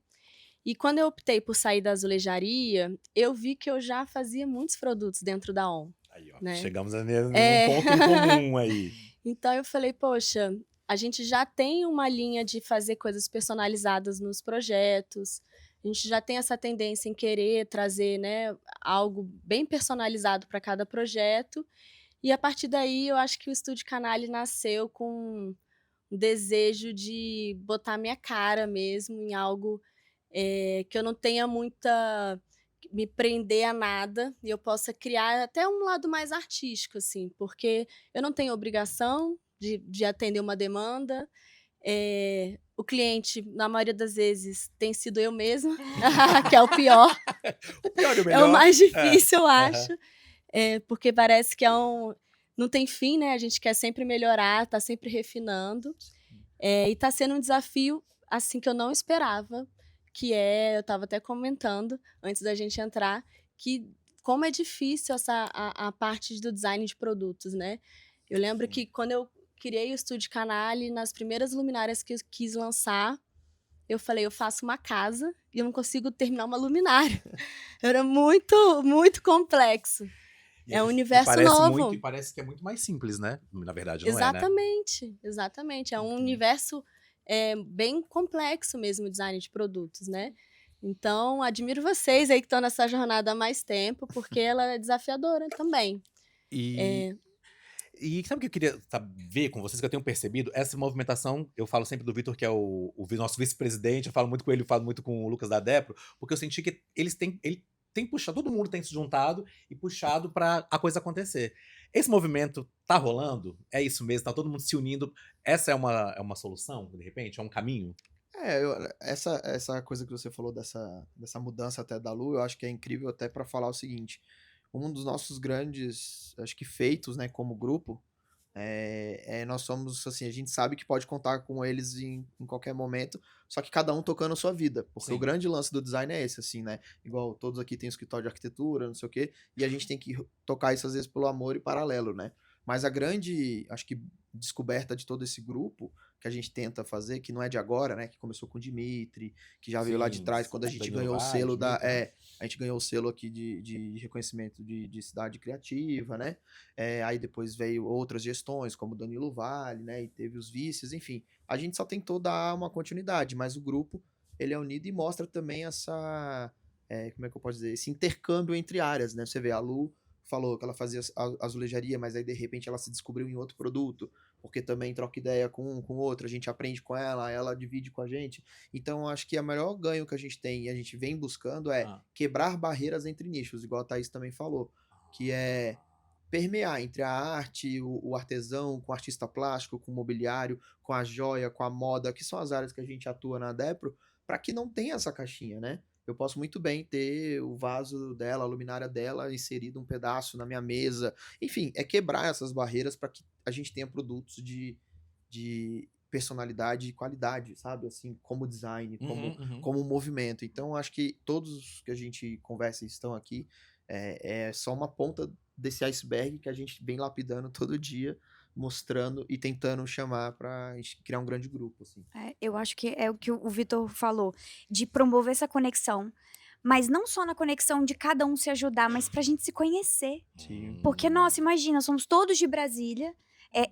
E quando eu optei por sair da azulejaria, eu vi que eu já fazia muitos produtos dentro da ON, Aí, ó, né? chegamos num É. ponto em comum aí. Então eu falei, poxa, a gente já tem uma linha de fazer coisas personalizadas nos projetos, a gente já tem essa tendência em querer trazer, né, algo bem personalizado para cada projeto. E a partir daí eu acho que o Estúdio Canale nasceu com um desejo de botar minha cara mesmo em algo que eu não tenha muita me prender a nada e eu possa criar até um lado mais artístico, assim, porque eu não tenho obrigação de atender uma demanda. O cliente, na maioria das vezes, tem sido eu mesma, que é o pior, O pior e o é o melhor. mais difícil, eu aham. acho, porque parece que não tem fim, né? A gente quer sempre melhorar, tá sempre refinando. E tá sendo um desafio, assim, que eu não esperava, eu estava até comentando, antes da gente entrar, que como é difícil a parte do design de produtos, né? Eu lembro Sim. que quando eu criei o Estúdio Canale, nas primeiras luminárias que eu quis lançar, eu falei, eu faço uma casa e eu não consigo terminar uma luminária. Era muito, muito complexo. E É um e universo parece novo. muito, e parece que é muito mais simples, né? Na verdade, não é, né? Exatamente, exatamente. É um universo bem complexo mesmo, o design de produtos, né? Então, admiro vocês aí que estão nessa jornada há mais tempo, porque ela é desafiadora também. E, e sabe o que eu queria ver com vocês, que eu tenho percebido? Essa movimentação, eu falo sempre do Vitor, que é o nosso vice-presidente, eu falo muito com ele, eu falo muito com o Lucas da Depro, porque eu senti que ele tem puxado, todo mundo tem se juntado e puxado para a coisa acontecer. Esse movimento tá rolando? É isso mesmo? Tá todo mundo se unindo? Essa é uma solução, de repente? É um caminho? Essa coisa que você falou dessa mudança até da Lu, eu acho que é incrível até para falar o seguinte: um dos nossos grandes, acho que feitos, né, como grupo, nós somos assim, a gente sabe que pode contar com eles em qualquer momento, só que cada um tocando a sua vida, porque o Sim. grande lance do design é esse, assim, né? Igual todos aqui têm escritório de arquitetura, não sei o quê, e a gente tem que tocar isso às vezes pelo amor e paralelo, né? Mas a grande, acho que, descoberta de todo esse grupo que a gente tenta fazer, que não é de agora, né? Que começou com o Dimitri, que já veio lá de Sim, trás, quando a gente Danilo ganhou o Vaz, selo Dimitri, né? a gente ganhou o selo aqui de reconhecimento de cidade criativa, né? Aí depois veio outras gestões, como Danilo Vale, né? E teve os vices, enfim. A gente só tentou dar uma continuidade, mas o grupo, ele é unido e mostra também como é que eu posso dizer? Esse intercâmbio entre áreas, né? Você vê, a Lu falou que ela fazia azulejaria, mas aí de repente ela se descobriu em outro produto, porque também troca ideia com um, com outro, a gente aprende com ela divide com a gente. Então, acho que o maior ganho que a gente tem e a gente vem buscando é Ah. quebrar barreiras entre nichos, igual a Thaís também falou, que é permear entre a arte, o artesão, com o artista plástico, com o mobiliário, com a joia, com a moda, que são as áreas que a gente atua na Depro, para que não tenha essa caixinha, né? Eu posso muito bem ter o vaso dela, a luminária dela, inserido um pedaço na minha mesa. Enfim, é quebrar essas barreiras para que a gente tenha produtos de personalidade e qualidade, sabe? Assim, como design, como movimento. Então, acho que todos que a gente conversa e estão aqui é só uma ponta desse iceberg que a gente vem lapidando todo dia, mostrando e tentando chamar para criar um grande grupo, assim. Eu acho que é o que o Vitor falou, de promover essa conexão, mas não só na conexão de cada um se ajudar, mas pra gente se conhecer. Sim. Porque, nossa, imagina, somos todos de Brasília,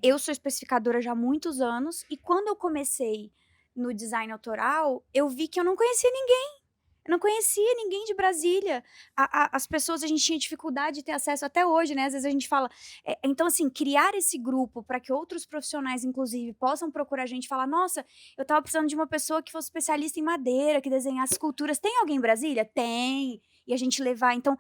eu sou especificadora já há muitos anos, e quando eu comecei no design autoral, eu vi que eu não conhecia ninguém. Eu não conhecia ninguém de Brasília. As pessoas, a gente tinha dificuldade de ter acesso até hoje, né? Às vezes a gente fala. Então, assim, criar esse grupo para que outros profissionais, inclusive, possam procurar a gente e falar: nossa, eu tava precisando de uma pessoa que fosse especialista em madeira, que desenhasse esculturas. Tem alguém em Brasília? Tem. E a gente levar. Então,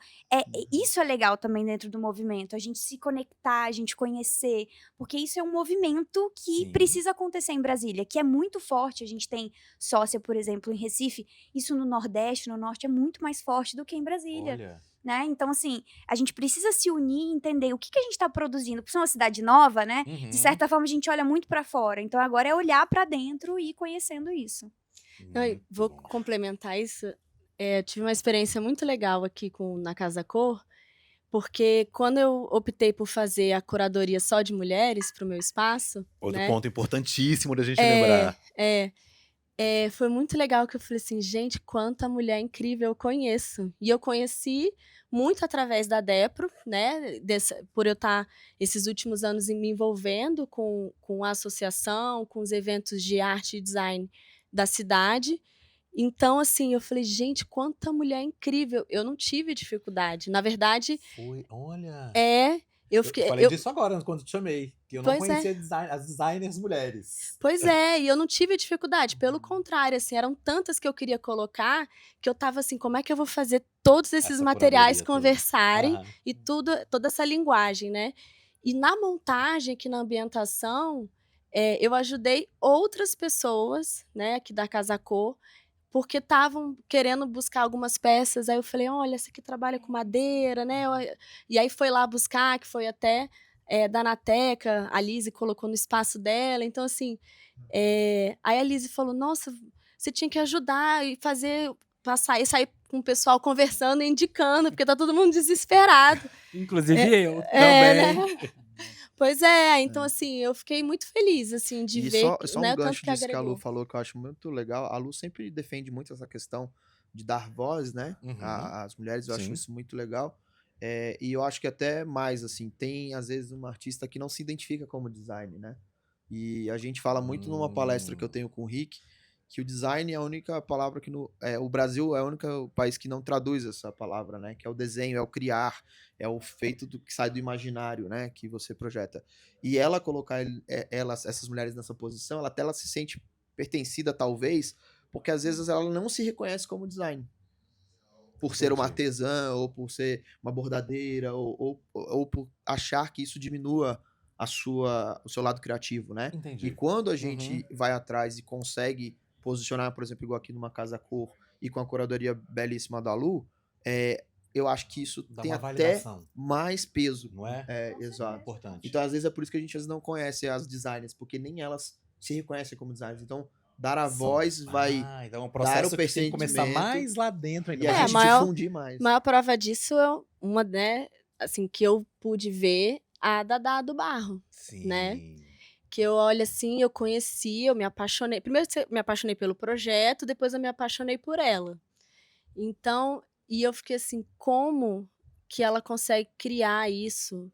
isso é legal também dentro do movimento, a gente se conectar, a gente conhecer, porque isso é um movimento que Sim. precisa acontecer em Brasília, que é muito forte. A gente tem sócia, por exemplo, em Recife. Isso no Nordeste, no Norte, é muito mais forte do que em Brasília. Olha. Né? Então, assim, a gente precisa se unir e entender o que a gente está produzindo. Por ser uma cidade nova, né? De certa forma, a gente olha muito para fora. Então, agora é olhar para dentro e ir conhecendo isso. Não, e Muito vou bom. complementar isso. Tive uma experiência muito legal aqui na Casa Cor, porque quando eu optei por fazer a curadoria só de mulheres para o meu espaço, Outro né? ponto importantíssimo da gente lembrar. Foi muito legal que eu falei assim, gente, quanta mulher incrível eu conheço. E eu conheci muito através da Depro, né? Por eu estar esses últimos anos me envolvendo com a associação, com os eventos de arte e design da cidade. Então, assim, eu falei, gente, quanta mulher incrível. Eu não tive dificuldade. Na verdade, Olha. eu Eu fiquei. falei disso agora quando te chamei, que eu não Pois é. conhecia as designers mulheres. Pois é, e eu não tive dificuldade, pelo contrário, assim, eram tantas que eu queria colocar, que eu estava assim, como é que eu vou fazer todos esses Essa materiais curadoria toda. conversarem Aham. e toda essa linguagem, né? E na montagem, aqui na ambientação, eu ajudei outras pessoas, né, aqui da Casa Cor, porque estavam querendo buscar algumas peças, aí eu falei, olha, essa aqui trabalha com madeira, né? E aí foi lá buscar, que foi até da Nateca, a Lise colocou no espaço dela, então assim, aí a Lise falou, nossa, você tinha que ajudar e sair com o pessoal conversando e indicando, porque tá todo mundo desesperado. Inclusive eu Né? também. Pois é, então assim, eu fiquei muito feliz, assim, de E ver, só né, um o tanto gancho que disso que a Lu agregou. falou, que eu acho muito legal. A Lu sempre defende muito essa questão de dar voz, né, Uhum. às mulheres. Eu acho Sim. isso muito legal. E eu acho que até mais, assim, tem às vezes uma artista que não se identifica como design, né? E a gente fala muito numa palestra que eu tenho com o Rick, que o design é a única palavra que o Brasil é o único país que não traduz essa palavra, né? Que é o desenho, é o criar, é o feito do que sai do imaginário, né? Que você projeta. E ela colocar essas mulheres nessa posição, ela até se sente pertencida, talvez, porque às vezes ela não se reconhece como design. Por ser uma Entendi. artesã, ou por ser uma bordadeira, ou por achar que isso diminua o seu lado criativo, né? Entendi. E quando a gente vai atrás e consegue posicionar, por exemplo, igual aqui numa Casa Cor e com a curadoria belíssima da Lu, eu acho que isso Dá tem uma até validação, mais peso. não é? Exato. Importante. Então, às vezes, é por isso que a gente às vezes não conhece as designers, porque nem elas se reconhecem como designers. Então, dar a voz vai então é um dar o processo que tem que começar percebimento mais lá dentro ainda. e a É, gente maior- difundir mais. A maior prova disso é uma, né, assim, que eu pude ver, a Dadá do Barro, Sim. né? Que eu olho assim, eu conheci, eu me apaixonei. Primeiro eu me apaixonei pelo projeto, depois eu me apaixonei por ela. Então, e eu fiquei assim, como que ela consegue criar isso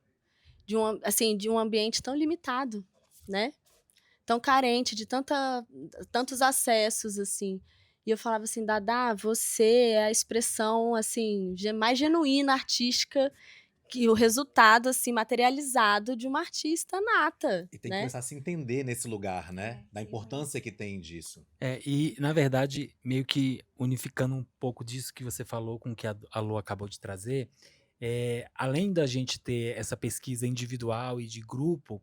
de um ambiente tão limitado, né? Tão carente, de tantos acessos, assim. E eu falava assim, Dadá, você é a expressão, assim, mais genuína, artística, que o resultado, assim, materializado de uma artista nata, E tem que né? começar a se entender nesse lugar, né? Da importância que tem disso. E, na verdade, meio que unificando um pouco disso que você falou com o que a Lu acabou de trazer, além da gente ter essa pesquisa individual e de grupo,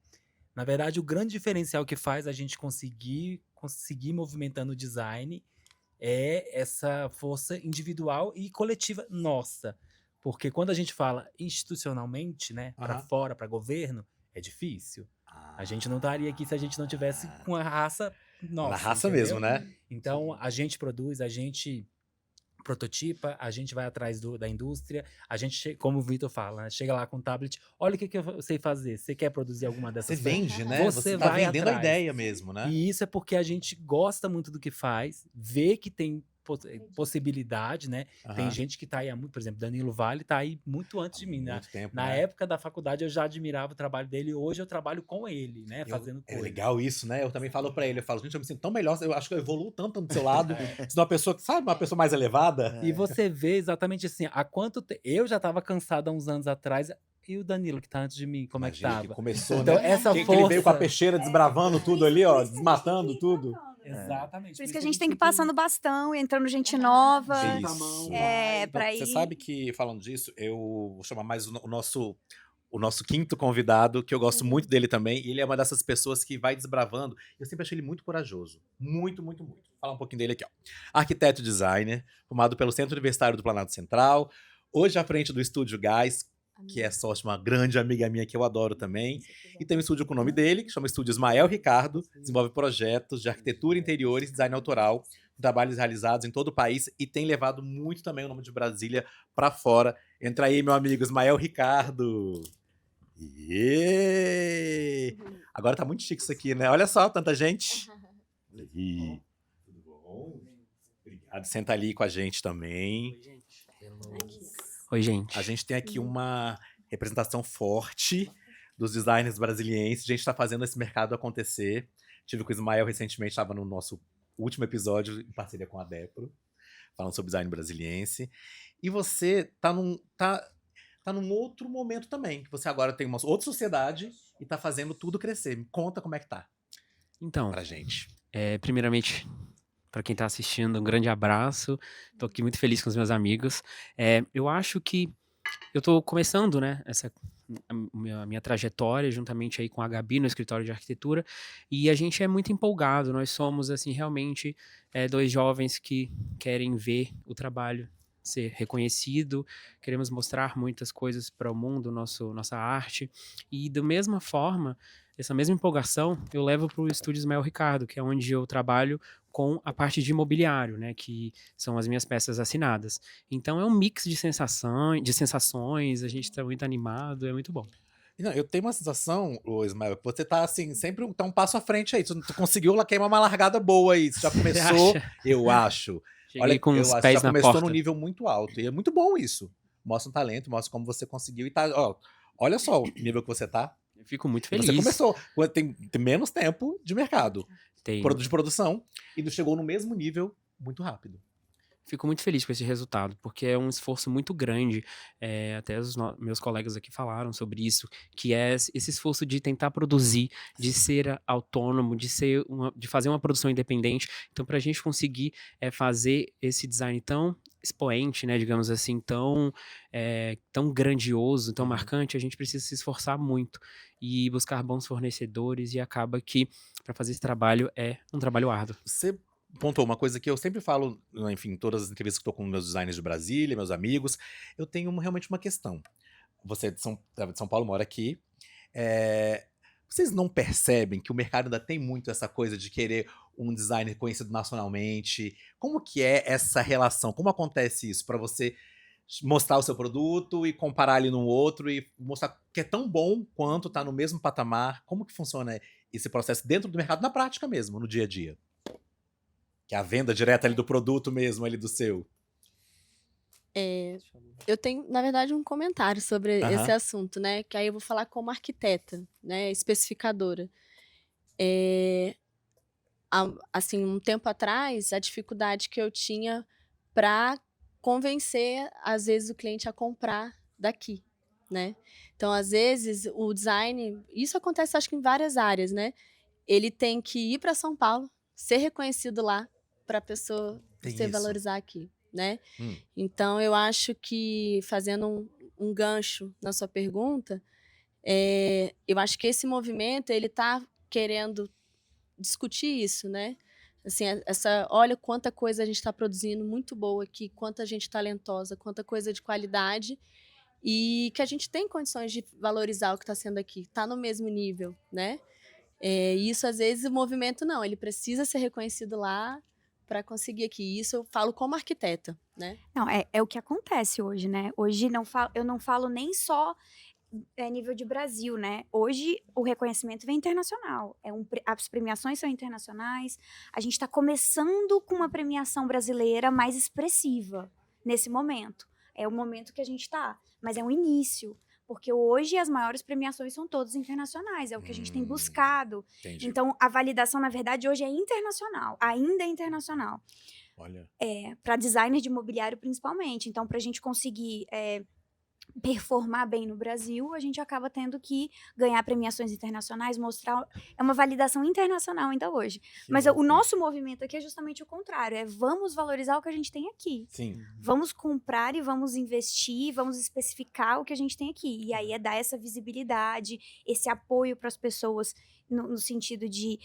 na verdade, o grande diferencial que faz a gente conseguir movimentando o design é essa força individual e coletiva nossa. Porque quando a gente fala institucionalmente, né, para Aham. fora, para governo, é difícil. A gente não estaria aqui se a gente não tivesse com a raça nossa. Na raça entendeu? mesmo, né? Então, a gente produz, a gente prototipa, a gente vai atrás da indústria, a gente, como o Vitor fala, né, chega lá com o tablet, olha o que eu sei fazer, você quer produzir alguma Você dessas coisas? vende, né? Você tá vai vendendo a atrás. ideia mesmo, né? E isso é porque a gente gosta muito do que faz, vê que tem possibilidade, né? Tem Aham. gente que tá aí há muito, por exemplo, Danilo Vale tá aí muito antes de mim, né? Muito tempo, Na né? época da faculdade eu já admirava o trabalho dele, e hoje eu trabalho com ele, né? Fazendo É coisas. legal isso, né? Eu também falo pra ele, eu falo, gente, eu me sinto tão melhor, eu acho que eu evoluo tanto do seu lado, se uma pessoa, sabe, uma pessoa mais elevada. E você vê exatamente assim, há quanto tempo. Eu já tava cansado há uns anos atrás, e o Danilo, que tá antes de mim, como Imagina é que que tava? começou, Então, né? essa Que ele veio com a força- peixeira desbravando tudo ali, ó, desmatando tudo. Exatamente. Por isso que a gente tem que ir passando bastão, entrando gente nova. Isso. Pra Você ir. sabe que, falando disso, eu vou chamar mais o nosso quinto convidado, que eu gosto muito dele também, e ele é uma dessas pessoas que vai desbravando. Eu sempre achei ele muito corajoso. Muito, muito, muito. Vou falar um pouquinho dele aqui, ó. Arquiteto e designer, formado pelo Centro Universitário do Planalto Central, hoje à frente do Estúdio Gás, que é só uma grande amiga minha que eu adoro também. E tem um estúdio com o nome dele, que chama Estúdio Ismael Ricardo, desenvolve projetos de arquitetura, interiores e design autoral, com trabalhos realizados em todo o país e tem levado muito também o nome de Brasília para fora. Entra aí, meu amigo Ismael Ricardo. Agora tá muito chique isso aqui, né? Olha só, tanta gente. Ih. Senta ali com a gente também. Oi, gente. A gente tem aqui uma representação forte dos designers brasilienses. A gente está fazendo esse mercado acontecer. Tive com o Ismael recentemente, estava no nosso último episódio em parceria com a Depro, falando sobre design brasiliense. E você tá num outro momento também, que você agora tem uma outra sociedade e tá fazendo tudo crescer. Me conta como é que tá Então, pra gente. primeiramente, para quem tá assistindo, um grande abraço. Tô aqui muito feliz com os meus amigos. Eu acho que eu tô começando, né, a minha trajetória juntamente aí com a Gabi no escritório de arquitetura, e a gente é muito empolgado. Nós somos, assim, realmente dois jovens que querem ver o trabalho ser reconhecido, queremos mostrar muitas coisas para o mundo, nossa arte, e da mesma forma, essa mesma empolgação eu levo para o Estúdio Ismael Ricardo, que é onde eu trabalho com a parte de imobiliário, né, que são as minhas peças assinadas. Então é um mix de sensações, a gente está muito animado, é muito bom. Não, eu tenho uma sensação, ô Ismael, que você tá assim, sempre tá um passo à frente aí. Tu conseguiu lá queimar uma largada boa aí. Você já Você começou, acha? eu acho. Cheguei com eu os acho, pés já na começou porta. num nível muito alto. E é muito bom isso. Mostra um talento, mostra como você conseguiu e tá, ó, olha só o nível que você tá. Eu fico muito E feliz. você começou, tem menos tempo de mercado, Tem- de produção, e chegou no mesmo nível muito rápido. Fico muito feliz com esse resultado, porque é um esforço muito grande. Até os meus colegas aqui falaram sobre isso, que é esse esforço de tentar produzir, de ser autônomo, de fazer uma produção independente. Então, para a gente conseguir fazer esse design tão expoente, né, digamos assim, tão grandioso, tão marcante, a gente precisa se esforçar muito e buscar bons fornecedores, e acaba que, para fazer esse trabalho, é um trabalho árduo. Você pontuou uma coisa que eu sempre falo, enfim, em todas as entrevistas que estou com meus designers de Brasília, meus amigos, eu tenho realmente uma questão. Você é de São Paulo, mora aqui. Vocês não percebem que o mercado ainda tem muito essa coisa de querer um designer conhecido nacionalmente? Como que é essa relação? Como acontece isso para você mostrar o seu produto e comparar ele num outro e mostrar que é tão bom quanto tá no mesmo patamar? Como que funciona esse processo dentro do mercado, na prática mesmo, no dia a dia? Que é a venda direta ali do produto mesmo, ali do seu. Eu tenho, na verdade, um comentário sobre Aham. esse assunto, né? Que aí eu vou falar como arquiteta, né? Especificadora. Assim, um tempo atrás, a dificuldade que eu tinha para convencer, às vezes, o cliente a comprar daqui, né? Então, às vezes, o design... Isso acontece, acho que em várias áreas, né? Ele tem que ir para São Paulo, ser reconhecido lá, para a pessoa Tem se isso. valorizar aqui, né? Hum. Então, eu acho que, fazendo um gancho na sua pergunta, eu acho que esse movimento, ele está querendo discutir isso, né? Assim, olha quanta coisa a gente está produzindo muito boa aqui, quanta gente talentosa, quanta coisa de qualidade, e que a gente tem condições de valorizar o que está sendo aqui, está no mesmo nível, né? E isso, às vezes, o movimento não, ele precisa ser reconhecido lá para conseguir aqui. Isso eu falo como arquiteta, né? Não, é o que acontece hoje, né? Hoje eu não falo nem só nível de Brasil, né? Hoje o reconhecimento vem internacional. As premiações são internacionais. A gente está começando com uma premiação brasileira mais expressiva nesse momento. É o momento que a gente está, mas é um início. Porque hoje as maiores premiações são todas internacionais, é o que a gente tem buscado. Entendi. Então, a validação, na verdade, hoje é internacional, ainda é internacional. Olha. Para designer de imobiliário, principalmente. Então, para a gente conseguir performar bem no Brasil, a gente acaba tendo que ganhar premiações internacionais, mostrar... É uma validação internacional ainda hoje. Mas o nosso movimento aqui é justamente o contrário, vamos valorizar o que a gente tem aqui. Sim. Vamos comprar e vamos investir, vamos especificar o que a gente tem aqui. E aí dar essa visibilidade, esse apoio para as pessoas, no sentido de...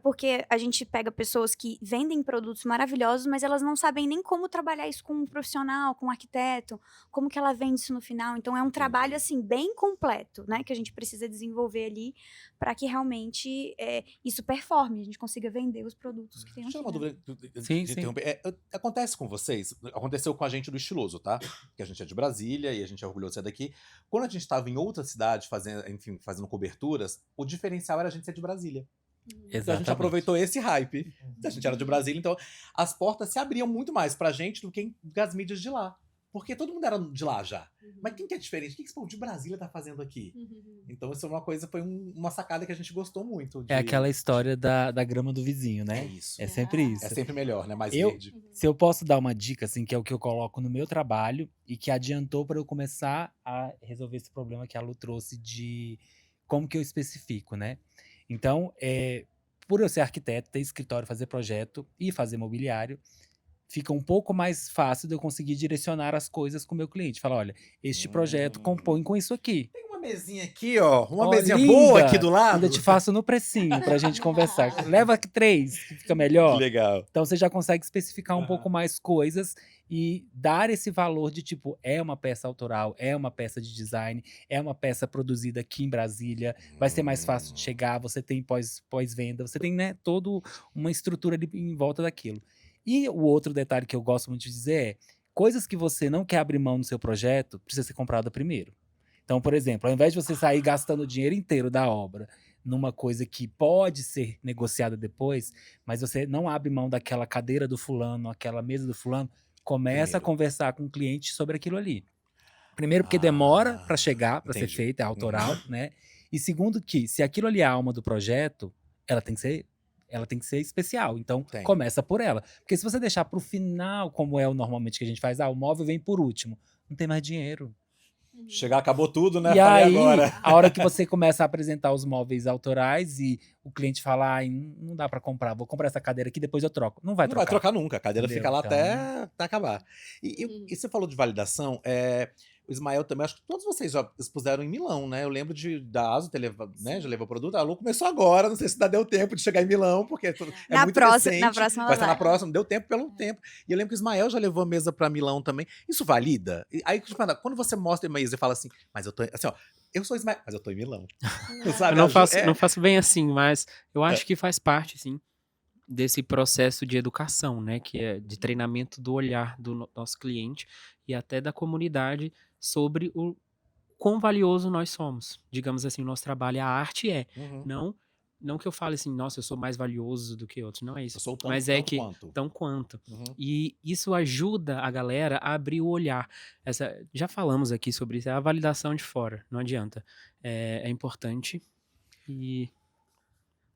Porque a gente pega pessoas que vendem produtos maravilhosos, mas elas não sabem nem como trabalhar isso com um profissional, com um arquiteto, como que ela vende isso no final. Então, é um trabalho, assim, bem completo, né? Que a gente precisa desenvolver ali para que realmente isso performe, a gente consiga vender os produtos que tem aqui. Deixa eu uma Né? dúvida Sim, de sim. interromper. Acontece com vocês? Aconteceu com a gente do Estiloso, tá? Que a gente é de Brasília e a gente é orgulhoso de ser daqui. Quando a gente estava em outra cidade fazendo coberturas, o diferencial era a gente ser de Brasília. Então a gente Exatamente. aproveitou esse hype. A gente era de Brasília, então as portas se abriam muito mais pra gente do que as mídias de lá. Porque todo mundo era de lá já. Mas quem que é diferente? O que esse povo de Brasília tá fazendo aqui? Então isso é uma coisa, foi uma sacada que a gente gostou muito. É aquela história da grama do vizinho, É né? isso. É sempre isso. É sempre melhor, né? Mais Eu- verde. Se eu posso dar uma dica, assim, que é o que eu coloco no meu trabalho e que adiantou para eu começar a resolver esse problema que a Lu trouxe de como que eu especifico, né? Então, por eu ser arquiteto, ter escritório, fazer projeto e fazer mobiliário, fica um pouco mais fácil de eu conseguir direcionar as coisas com o meu cliente. Falar, olha, este projeto compõe com isso aqui. Tem uma mesinha aqui, ó. Uma Ó, mesinha linda! boa aqui do lado. Ainda te faço no precinho pra gente conversar. Leva aqui 3, que fica melhor. Legal. Então você já consegue especificar um Aham. pouco mais coisas e dar esse valor de tipo, é uma peça autoral, é uma peça de design, é uma peça produzida aqui em Brasília, vai ser mais fácil de chegar, você tem pós-venda, você tem, né, toda uma estrutura ali em volta daquilo. E o outro detalhe que eu gosto muito de dizer é, coisas que você não quer abrir mão no seu projeto, precisa ser comprada primeiro. Então, por exemplo, ao invés de você sair gastando o dinheiro inteiro da obra numa coisa que pode ser negociada depois, mas você não abre mão daquela cadeira do fulano, aquela mesa do fulano, começa a Primeiro. conversar com o cliente sobre aquilo ali. Primeiro, porque demora para chegar, para ser entendi. feita, é autoral, né? E segundo, que se aquilo ali é a alma do projeto, ela tem que ser especial. Então, Tem. começa por ela. Porque se você deixar pro final, como é o normalmente que a gente faz, o móvel vem por último, não tem mais dinheiro. Chegar, acabou tudo, né? E Falei aí, agora. a hora que você começa a apresentar os móveis autorais e o cliente fala, ai, não dá pra comprar, vou comprar essa cadeira aqui, depois eu troco. Não vai Não vai trocar. trocar nunca, a cadeira Entendeu? fica lá Então- até acabar. E você falou de validação, o Ismael também, acho que todos vocês já expuseram em Milão, né? Eu lembro da Aso ter levado, né? Já levou produto. A Lu começou agora, não sei se deu tempo de chegar em Milão, porque é Na muito próxima- recente. na próxima Vai estar na ela vai. próxima, não deu tempo pelo tempo. E eu lembro que o Ismael já levou a mesa pra Milão também. Isso valida? E aí, quando você mostra a mesa e fala assim, mas eu tô, assim, ó, eu sou Ismael, mas eu tô em Milão. Sabe? Eu A Ju- não faço bem assim, mas eu acho que faz parte, sim, desse processo de educação, né? Que é de treinamento do olhar do nosso cliente e até da comunidade sobre o quão valioso nós somos. Digamos assim, o nosso trabalho, a arte é. Uhum. Não que eu fale assim, nossa, eu sou mais valioso do que outros, não é isso. Eu sou Mas é tanto que quanto. tão quanto. Uhum. E isso ajuda a galera a abrir o olhar. Já falamos aqui sobre isso, é a validação de fora, não adianta. É importante e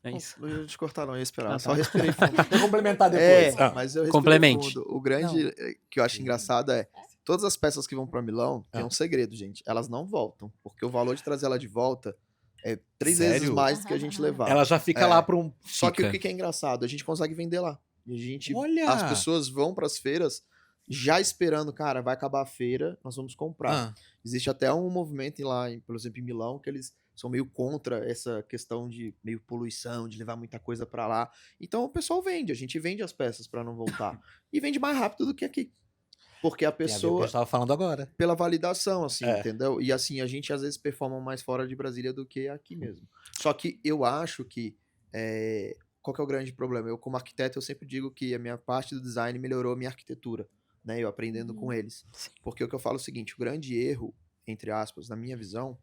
é isso. Não ia te cortar, não, eu ia esperar. Ah, Só tá. respirei fundo. Vou complementar depois. Ah. Mas eu respirei Complemente. fundo. O grande que eu acho engraçado é todas as peças que vão pra Milão tem um segredo, gente. Elas não voltam, porque o valor de trazer ela de volta é 3 vezes Sério? mais do que a gente levar. Ela já fica lá para um. Só que o Fica. que é engraçado, a gente consegue vender lá. E a gente, Olha! as pessoas vão pras feiras já esperando, cara, vai acabar a feira, nós vamos comprar. Ah, Existe até um movimento lá, por exemplo, em Milão, que eles são meio contra essa questão de meio poluição, de levar muita coisa pra lá. Então o pessoal vende, a gente vende as peças pra não voltar. E vende mais rápido do que aqui. Porque a tem a ver com o que a pessoa, gente tava falando agora. pela validação, assim, É. entendeu? E assim, a gente às vezes performa mais fora de Brasília do que aqui mesmo. Só que eu acho que. Qual que é o grande problema? Eu, como arquiteto, eu sempre digo que a minha parte do design melhorou a minha arquitetura, né? Eu aprendendo com eles. Porque o que eu falo é o seguinte: o grande erro, entre aspas, na minha visão,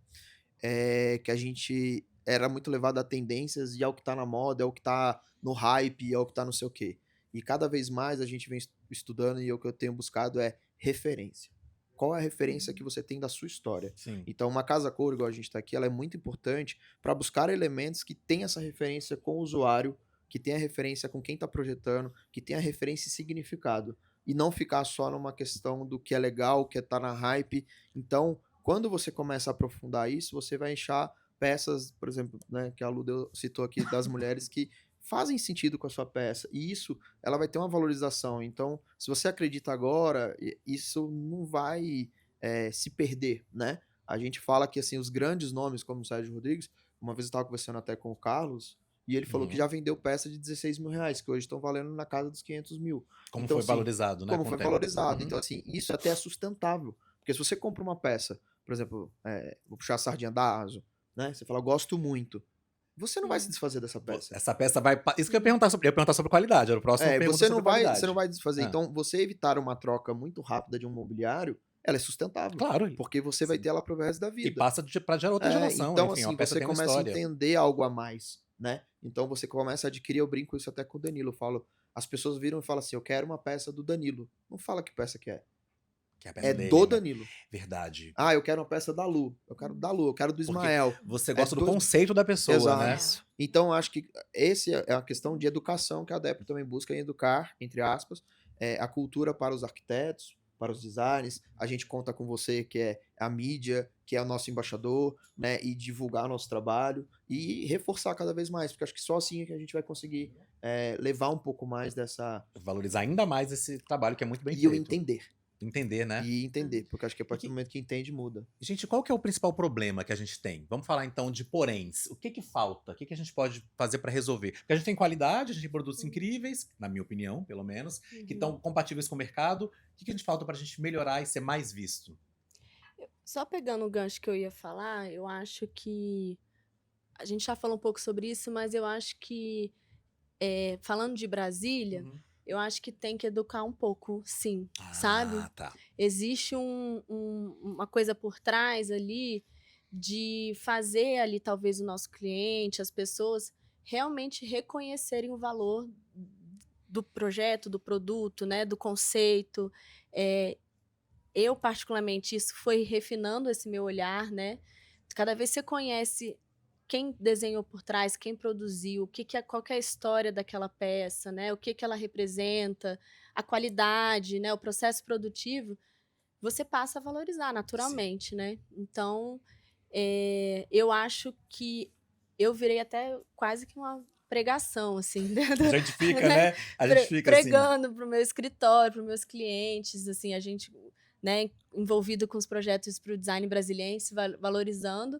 é que a gente era muito levado a tendências e ao que tá na moda, ao que tá no hype, ao que tá não sei o quê. E cada vez mais a gente vem estudando e o que eu tenho buscado é referência. Qual é a referência que você tem da sua história? Sim. Então, uma casa cor, igual a gente está aqui, ela é muito importante para buscar elementos que tenham essa referência com o usuário, que tenha referência com quem está projetando, que tenha referência e significado. E não ficar só numa questão do que é legal, o que tá na hype. Então, quando você começa a aprofundar isso, você vai achar peças, por exemplo, né, que a Lu citou aqui, das mulheres que fazem sentido com a sua peça. E isso, ela vai ter uma valorização. Então, se você acredita agora, isso não vai se perder, né? A gente fala que, assim, os grandes nomes, como o Sérgio Rodrigues, uma vez eu estava conversando até com o Carlos, e ele falou que já vendeu peça de 16 mil reais, que hoje estão valendo na casa dos 500 mil. Como Então, foi assim, valorizado, né? Como com o foi tempo. valorizado. Uhum. Então, assim, isso até é sustentável. Porque se você compra uma peça, por exemplo, vou puxar a sardinha da Aso, né? Você fala, gosto muito. Você não vai se desfazer dessa peça. Essa peça vai. Isso que eu ia perguntar sobre. Eu ia perguntar sobre qualidade. Era o próximo pergunta Você sobre não vai, qualidade. você não vai desfazer. Ah. Então, você evitar uma troca muito rápida de um mobiliário, ela é sustentável. Claro. Porque você vai ter ela pro resto da vida. E passa para gerar outra geração. Então, enfim, assim, uma peça você tem uma começa a história. entender algo a mais, né? Então você começa a adquirir, eu brinco isso até com o Danilo, eu falo, as pessoas viram e falam assim, eu quero uma peça do Danilo. Não fala que peça que é. Que é a peça É dele, do né? Danilo. Verdade. Ah, eu quero uma peça da Lu. Eu quero da Lu, eu quero do Porque Ismael. você É gosta do dois. conceito da pessoa, né? Exato. Então, eu acho que esse é a questão de educação que a Depro também busca em educar, entre aspas, a cultura para os arquitetos, para os designers. A gente conta com você, que é a mídia, que é o nosso embaixador, né? E divulgar nosso trabalho e reforçar cada vez mais, porque acho que só assim é que a gente vai conseguir levar um pouco mais dessa. Valorizar ainda mais esse trabalho que é muito bem E eu feito. entender. Entender, né? E entender, porque acho que a partir que- do momento que entende, muda. Gente, qual que é o principal problema que a gente tem? Vamos falar então de poréns. O que que falta? O que que a gente pode fazer para resolver? Porque a gente tem qualidade, a gente tem produtos incríveis, na minha opinião, pelo menos, que estão compatíveis com o mercado. O que que a gente falta para a gente melhorar e ser mais visto? Só pegando o gancho que eu ia falar, eu acho que a gente já falou um pouco sobre isso, mas eu acho que falando de Brasília, eu acho que tem que educar um pouco, sim, sabe? Ah, tá. Existe uma coisa por trás ali de fazer ali talvez o nosso cliente, as pessoas realmente reconhecerem o valor do projeto, do produto, né, do conceito. Eu particularmente isso foi refinando esse meu olhar, né? Cada vez você conhece quem desenhou por trás, quem produziu, qual que é a história daquela peça, né? O que ela representa, a qualidade, né? O processo produtivo, você passa a valorizar naturalmente, né? Então, eu acho que eu virei até quase que uma pregação, assim, A gente fica, né? A gente fica assim. pregando para o meu escritório, para os meus clientes, assim, a gente, né, envolvido com os projetos para o design brasiliense, valorizando.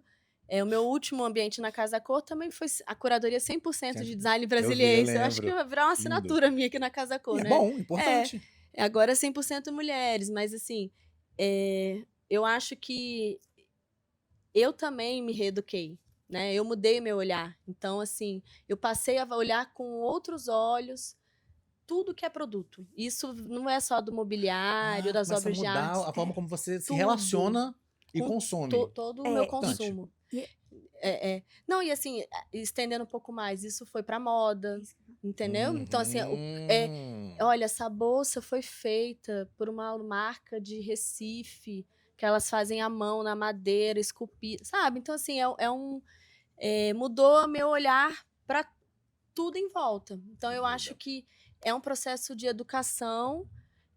O meu último ambiente na Casa Cor também foi a curadoria 100% de design brasiliense. Eu acho que vai virar uma assinatura minha aqui na Casa Cor, E né? é bom, importante. Agora 100% mulheres, mas assim, eu acho que eu também me reeduquei, né? Eu mudei meu olhar. Então, assim, eu passei a olhar com outros olhos tudo que é produto. Isso não é só do mobiliário, das Começa a obras de mudar arte. a forma como você se tudo. relaciona e Com consome. todo o meu Importante. consumo. Não, e assim, estendendo um pouco mais, isso foi pra moda, entendeu? Então, assim, olha, essa bolsa foi feita por uma marca de Recife, que elas fazem à mão, na madeira, esculpida, sabe? Então, assim, mudou meu olhar para tudo em volta. Então, eu acho que é um processo de educação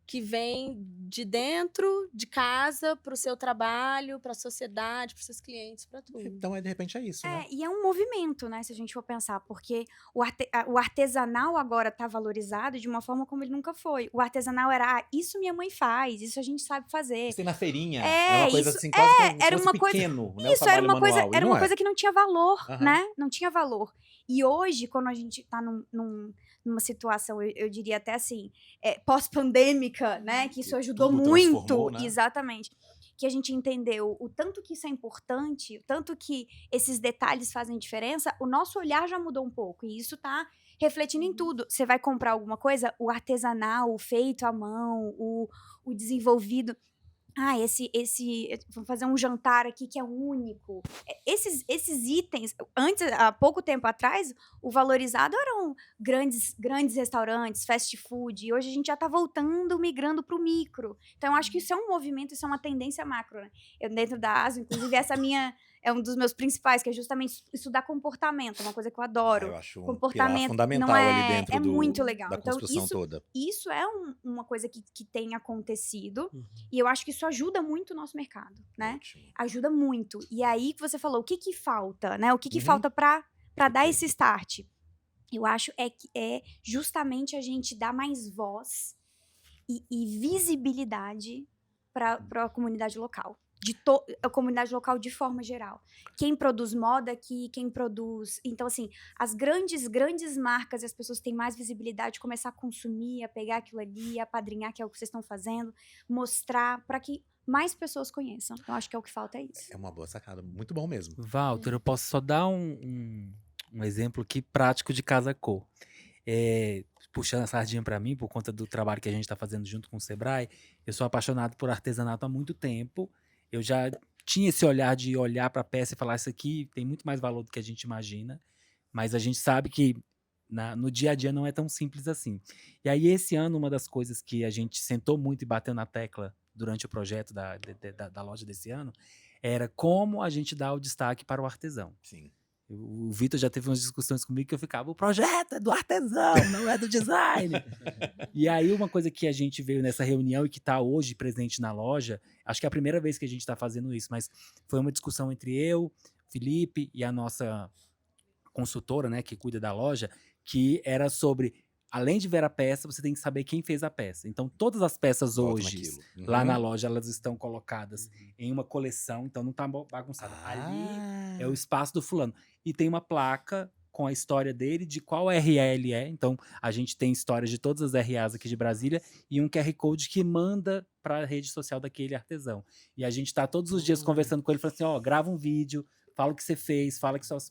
que vem de dentro de casa para o seu trabalho, para a sociedade, para os seus clientes, para tudo. Então, de repente, é isso, né? E é um movimento, né, se a gente for pensar, porque o artesanal agora tá valorizado de uma forma como ele nunca foi. O artesanal era, isso minha mãe faz, isso a gente sabe fazer. Isso tem na feirinha. É uma coisa isso, assim, quase como era se fosse uma coisa, pequeno, né? O isso, era trabalho uma coisa, manual. E era não uma é. coisa que não tinha valor, Aham. né? Não tinha valor. E hoje, quando a gente tá numa situação, eu diria até assim, pós-pandêmica, né? Que isso ajudou Tudo muito. transformou, né? Exatamente. Que a gente entendeu o tanto que isso é importante, o tanto que esses detalhes fazem diferença, o nosso olhar já mudou um pouco. E isso tá refletindo em tudo. Você vai comprar alguma coisa, o artesanal, o feito à mão, o desenvolvido. Vou fazer um jantar aqui que é único. Esses itens, antes, há pouco tempo atrás, o valorizado eram grandes restaurantes, fast food, e hoje a gente já está voltando, migrando para o micro. Então, eu acho que isso é um movimento, isso é uma tendência macro, né? Eu, dentro da ASO, inclusive, essa minha é um dos meus principais, que é justamente estudar comportamento, uma coisa que eu adoro. Eu acho um pilar Comportamento fundamental não ali dentro é muito legal. da Então, construção toda. isso é uma coisa que tem acontecido, e eu acho que isso ajuda muito o nosso mercado, né? Ótimo. Ajuda muito. E aí que você falou, o que falta, né? O que falta para dar esse start? Eu acho que é justamente a gente dar mais voz e visibilidade para a comunidade local. A comunidade local de forma geral. Quem produz moda aqui, quem produz... Então, assim, as grandes marcas e as pessoas têm mais visibilidade, começar a consumir, a pegar aquilo ali, a apadrinhar, que é o que vocês estão fazendo, mostrar para que mais pessoas conheçam. Eu acho que é o que falta, é isso. É uma boa sacada. Muito bom mesmo. Walter, eu posso só dar um exemplo aqui prático de Casa Cor. Puxando a sardinha para mim, por conta do trabalho que a gente está fazendo junto com o Sebrae, eu sou apaixonado por artesanato há muito tempo. Eu já tinha esse olhar de olhar para a peça e falar, isso aqui tem muito mais valor do que a gente imagina. Mas a gente sabe que no dia a dia não é tão simples assim. E aí, esse ano, uma das coisas que a gente sentou muito e bateu na tecla durante o projeto da loja desse ano era como a gente dá o destaque para o artesão. Sim. O Vitor já teve umas discussões comigo que eu ficava, o projeto é do artesão, não é do design. E aí, uma coisa que a gente veio nessa reunião e que está hoje presente na loja, acho que é a primeira vez que a gente está fazendo isso, mas foi uma discussão entre eu, Felipe e a nossa consultora, né, que cuida da loja, que era sobre, além de ver a peça, você tem que saber quem fez a peça. Então, todas as peças Volta hoje, naquilo. lá na Uhum. loja, elas estão colocadas em uma coleção, então não tá bagunçado. Ali é o espaço do fulano. E tem uma placa com a história dele, de qual RA ele é. Então, a gente tem histórias de todas as RAs aqui de Brasília e um QR Code que manda para a rede social daquele artesão. E a gente tá todos os dias conversando com ele, falando assim, ó, grava um vídeo, fala o que você fez, fala que suas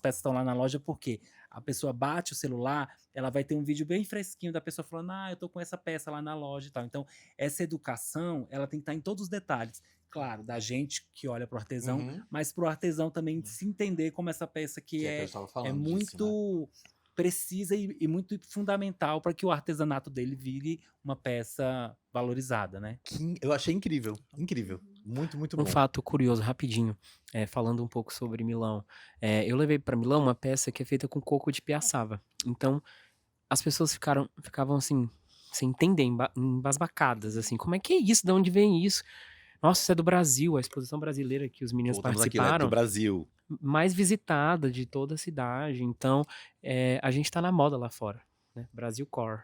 peças estão lá na loja, porque a pessoa bate o celular, ela vai ter um vídeo bem fresquinho da pessoa falando, eu tô com essa peça lá na loja e tal. Então, essa educação, ela tem que estar em todos os detalhes. Claro, da gente que olha pro artesão, Uhum. mas pro artesão também se entender como essa peça que Que é, eu tava é falando disso, né? muito precisa e muito fundamental para que o artesanato dele vire uma peça valorizada, né? Eu achei incrível, incrível. Muito, muito Um bom. fato curioso, rapidinho, falando um pouco sobre Milão. Eu levei para Milão uma peça que é feita com coco de piaçava. Então, as pessoas ficavam assim, sem entender, embasbacadas, assim, como é que é isso? De onde vem isso? Nossa, isso é do Brasil, a exposição brasileira que os meninos Voltamos aqui, né? Do participaram, Brasil. mais visitada de toda a cidade. Então, a gente tá na moda lá fora, né? Brasil Core.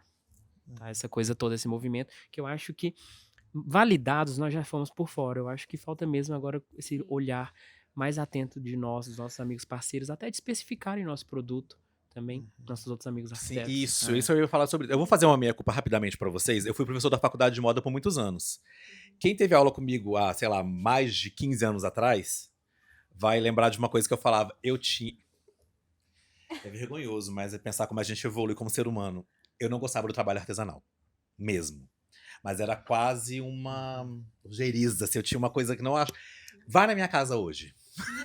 Tá? Essa coisa toda, esse movimento, que eu acho que validados nós já fomos por fora. Eu acho que falta mesmo agora esse olhar mais atento de nós, dos nossos amigos parceiros, até de especificarem nosso produto também, nossos outros amigos Sim, arquitetos. isso eu ia falar sobre. Eu vou fazer uma meia-culpa rapidamente pra vocês. Eu fui professor da faculdade de moda por muitos anos. Quem teve aula comigo há, sei lá, mais de 15 anos atrás, vai lembrar de uma coisa que eu falava. Eu tinha. É vergonhoso, mas é pensar como a gente evolui como ser humano. Eu não gostava do trabalho artesanal. Mesmo. Mas era quase uma ojeriza, assim. Eu tinha uma coisa que não acho. Vai na minha casa hoje.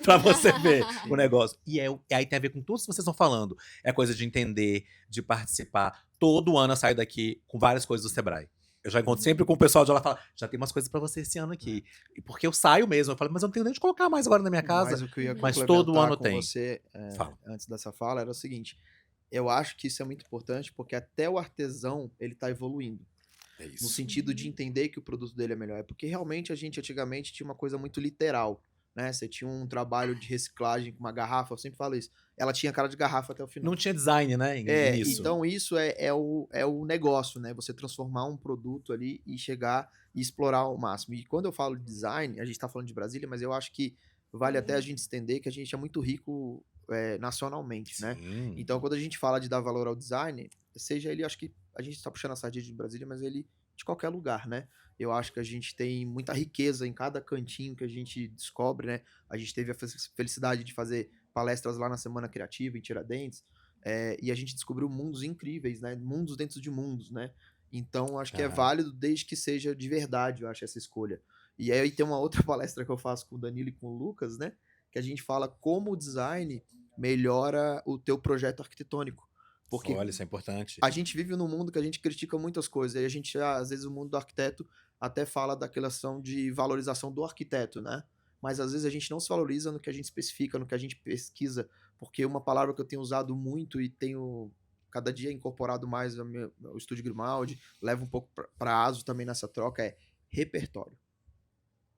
Pra você ver o negócio. E aí tem a ver com tudo que vocês estão falando. É coisa de entender, de participar. Todo ano eu saio daqui com várias coisas do Sebrae. Eu já encontro sempre com o pessoal de lá e falo, já tem umas coisas pra você esse ano aqui. E porque eu saio mesmo. Eu falo, mas eu não tenho nem onde colocar mais agora na minha casa. Mas o que eu ia Mas complementar todo ano com tem. você, Fala. antes dessa fala, era o seguinte. Eu acho que isso é muito importante porque até o artesão, ele tá evoluindo. É No isso. sentido de entender que o produto dele é melhor. É porque realmente a gente antigamente tinha uma coisa muito literal, né? Você tinha um trabalho de reciclagem com uma garrafa, eu sempre falo isso. Ela tinha cara de garrafa até o final. Não tinha design, né? Nisso. Então isso é o negócio, né? Você transformar um produto ali e chegar e explorar ao máximo. E quando eu falo de design, a gente tá falando de Brasília, mas eu acho que vale até a gente entender que a gente é muito rico nacionalmente, né? Sim. Então, quando a gente fala de dar valor ao design, seja ele, acho que a gente tá puxando a sardinha de Brasília, mas ele de qualquer lugar, né? Eu acho que a gente tem muita riqueza em cada cantinho que a gente descobre, né? A gente teve a felicidade de fazer palestras lá na Semana Criativa, em Tiradentes, e a gente descobriu mundos incríveis, né? Mundos dentro de mundos, né? Então, acho que é válido desde que seja de verdade, eu acho, essa escolha. E aí tem uma outra palestra que eu faço com o Danilo e com o Lucas, né? Que a gente fala como o design melhora o teu projeto arquitetônico. Porque Olha, isso é importante. a gente vive num mundo que a gente critica muitas coisas. E a gente, às vezes, o mundo do arquiteto até fala daquela ação de valorização do arquiteto, né? Mas às vezes a gente não se valoriza no que a gente especifica, no que a gente pesquisa. Porque uma palavra que eu tenho usado muito e tenho cada dia incorporado mais ao meu Estúdio Grimaldi, levo um pouco para ASO também nessa troca, é repertório.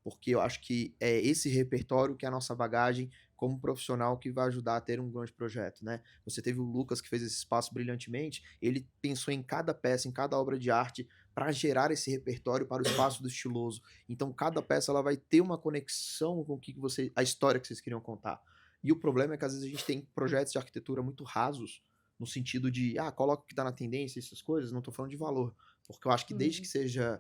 Porque eu acho que é esse repertório que é a nossa bagagem como profissional que vai ajudar a ter um grande projeto, né? Você teve o Lucas que fez esse espaço brilhantemente, ele pensou em cada peça, em cada obra de arte para gerar esse repertório para o espaço do estiloso. Então cada peça ela vai ter uma conexão com o que a história que vocês queriam contar. E o problema é que às vezes a gente tem projetos de arquitetura muito rasos, no sentido de, coloca o que tá na tendência, essas coisas, não tô falando de valor. Porque eu acho que desde que seja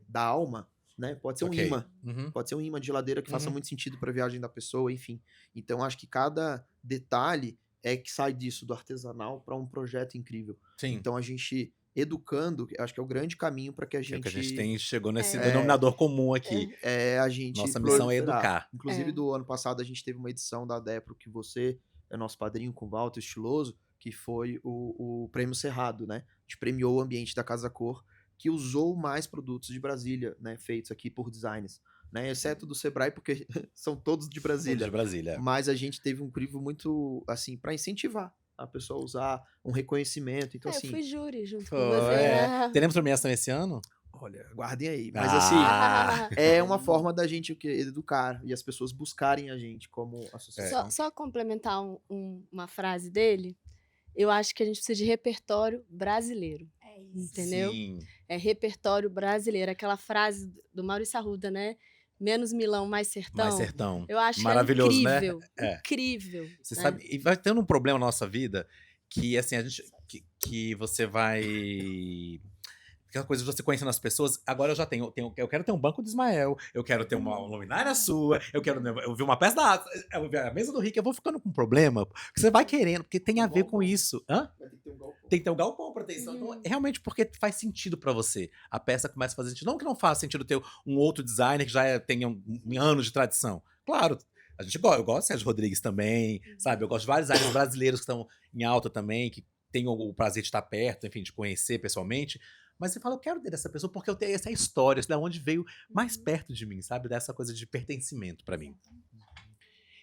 da alma, né? Pode ser um imã. Uhum. Pode ser um imã de geladeira que faça muito sentido para a viagem da pessoa, enfim. Então, acho que cada detalhe é que sai disso, do artesanal, para um projeto incrível. Sim. Então, a gente educando, acho que é o grande caminho para que a Que é gente... o que a gente chegou nesse denominador comum aqui. a gente Nossa missão é proliferar. educar. Inclusive, do ano passado, a gente teve uma edição da Depro que você é nosso padrinho com o Walter Estiloso, que foi o Prêmio Cerrado, né? A gente premiou o ambiente da Casa Cor, que usou mais produtos de Brasília, né? Feitos aqui por designers, né? Exceto do Sebrae, porque são todos de Todos Brasília. de Brasília. Mas a gente teve um crivo muito, assim, para incentivar a pessoa a usar um reconhecimento. Então, Eu assim, fui júri junto com Foi, você. é. Teremos premiação esse ano? olha, guardem aí. Mas, assim, Ah, é uma forma da gente educar e as pessoas buscarem a gente como associação. Só complementar uma frase dele, eu acho que a gente precisa de repertório brasileiro, É isso. entendeu? sim. É repertório brasileiro, aquela frase do Maurício Arruda, né? Menos Milão, mais sertão. Mais sertão. Eu acho Maravilhoso, né? incrível, É. incrível. Você né? sabe, e vai tendo um problema na nossa vida que, assim, a gente. Que você vai. Aquela coisa de você conhecendo as pessoas. Agora eu já eu quero ter um banco do Ismael, eu quero ter uma luminária sua, eu vi uma peça eu vi a mesa do Rick, eu vou ficando com um problema. Porque você vai querendo, porque tem a ver com isso. Hã? Vai ter que ter um galpão. Tem que ter um galpão pra ter isso. Então, realmente porque faz sentido pra você. A peça começa a fazer sentido. Não que não faça sentido ter um outro designer que já tenha anos de tradição. Claro, eu gosto de Sérgio Rodrigues também, sabe? Eu gosto de vários designers brasileiros que estão em alta também, que tenho o prazer de estar perto, enfim, de conhecer pessoalmente. Mas você fala, eu quero ter essa pessoa porque eu tenho essa história, isso da onde veio mais perto de mim, sabe? Dessa coisa de pertencimento pra mim.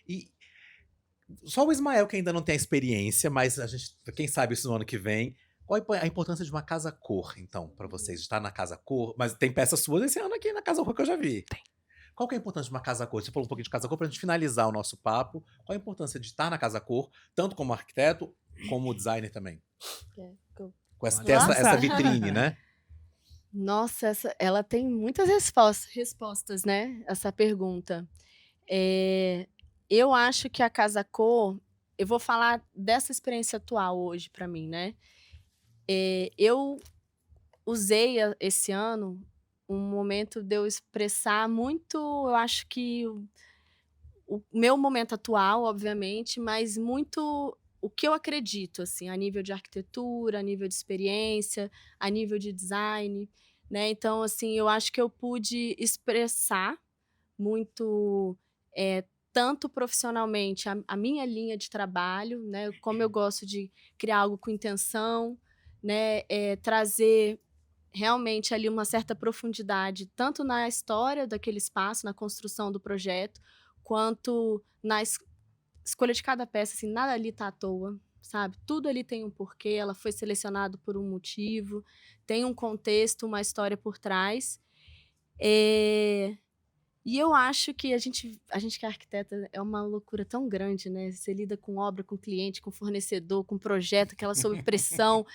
E só o Ismael que ainda não tem a experiência, mas a gente, quem sabe isso no ano que vem. Qual a importância de uma casa cor, então, pra vocês? Estar na casa cor, mas tem peças suas esse ano aqui na casa cor que eu já vi. Tem. Qual que é a importância de uma casa cor? Você falou um pouquinho de casa cor pra gente finalizar o nosso papo. Qual a importância de estar na casa cor, tanto como arquiteto, como designer também? Com essa, ter essa vitrine, né? Nossa, ela tem muitas respostas, né? Essa pergunta. Eu acho que a Casa Cor, eu vou falar dessa experiência atual hoje para mim, né? Eu usei esse ano um momento de eu expressar muito, eu acho que o meu momento atual, obviamente, mas muito o que eu acredito, assim, a nível de arquitetura, a nível de experiência, a nível de design, né? Então, assim, eu acho que eu pude expressar muito, tanto profissionalmente, a minha linha de trabalho, né? Como eu gosto de criar algo com intenção, né? Trazer realmente ali uma certa profundidade, tanto na história daquele espaço, na construção do projeto, quanto na escolha de cada peça, assim, nada ali tá à toa, sabe? Tudo ali tem um porquê, ela foi selecionada por um motivo, tem um contexto, uma história por trás. E eu acho que a gente que é arquiteta é uma loucura tão grande, né? Você lida com obra, com cliente, com fornecedor, com projeto, aquela sob pressão.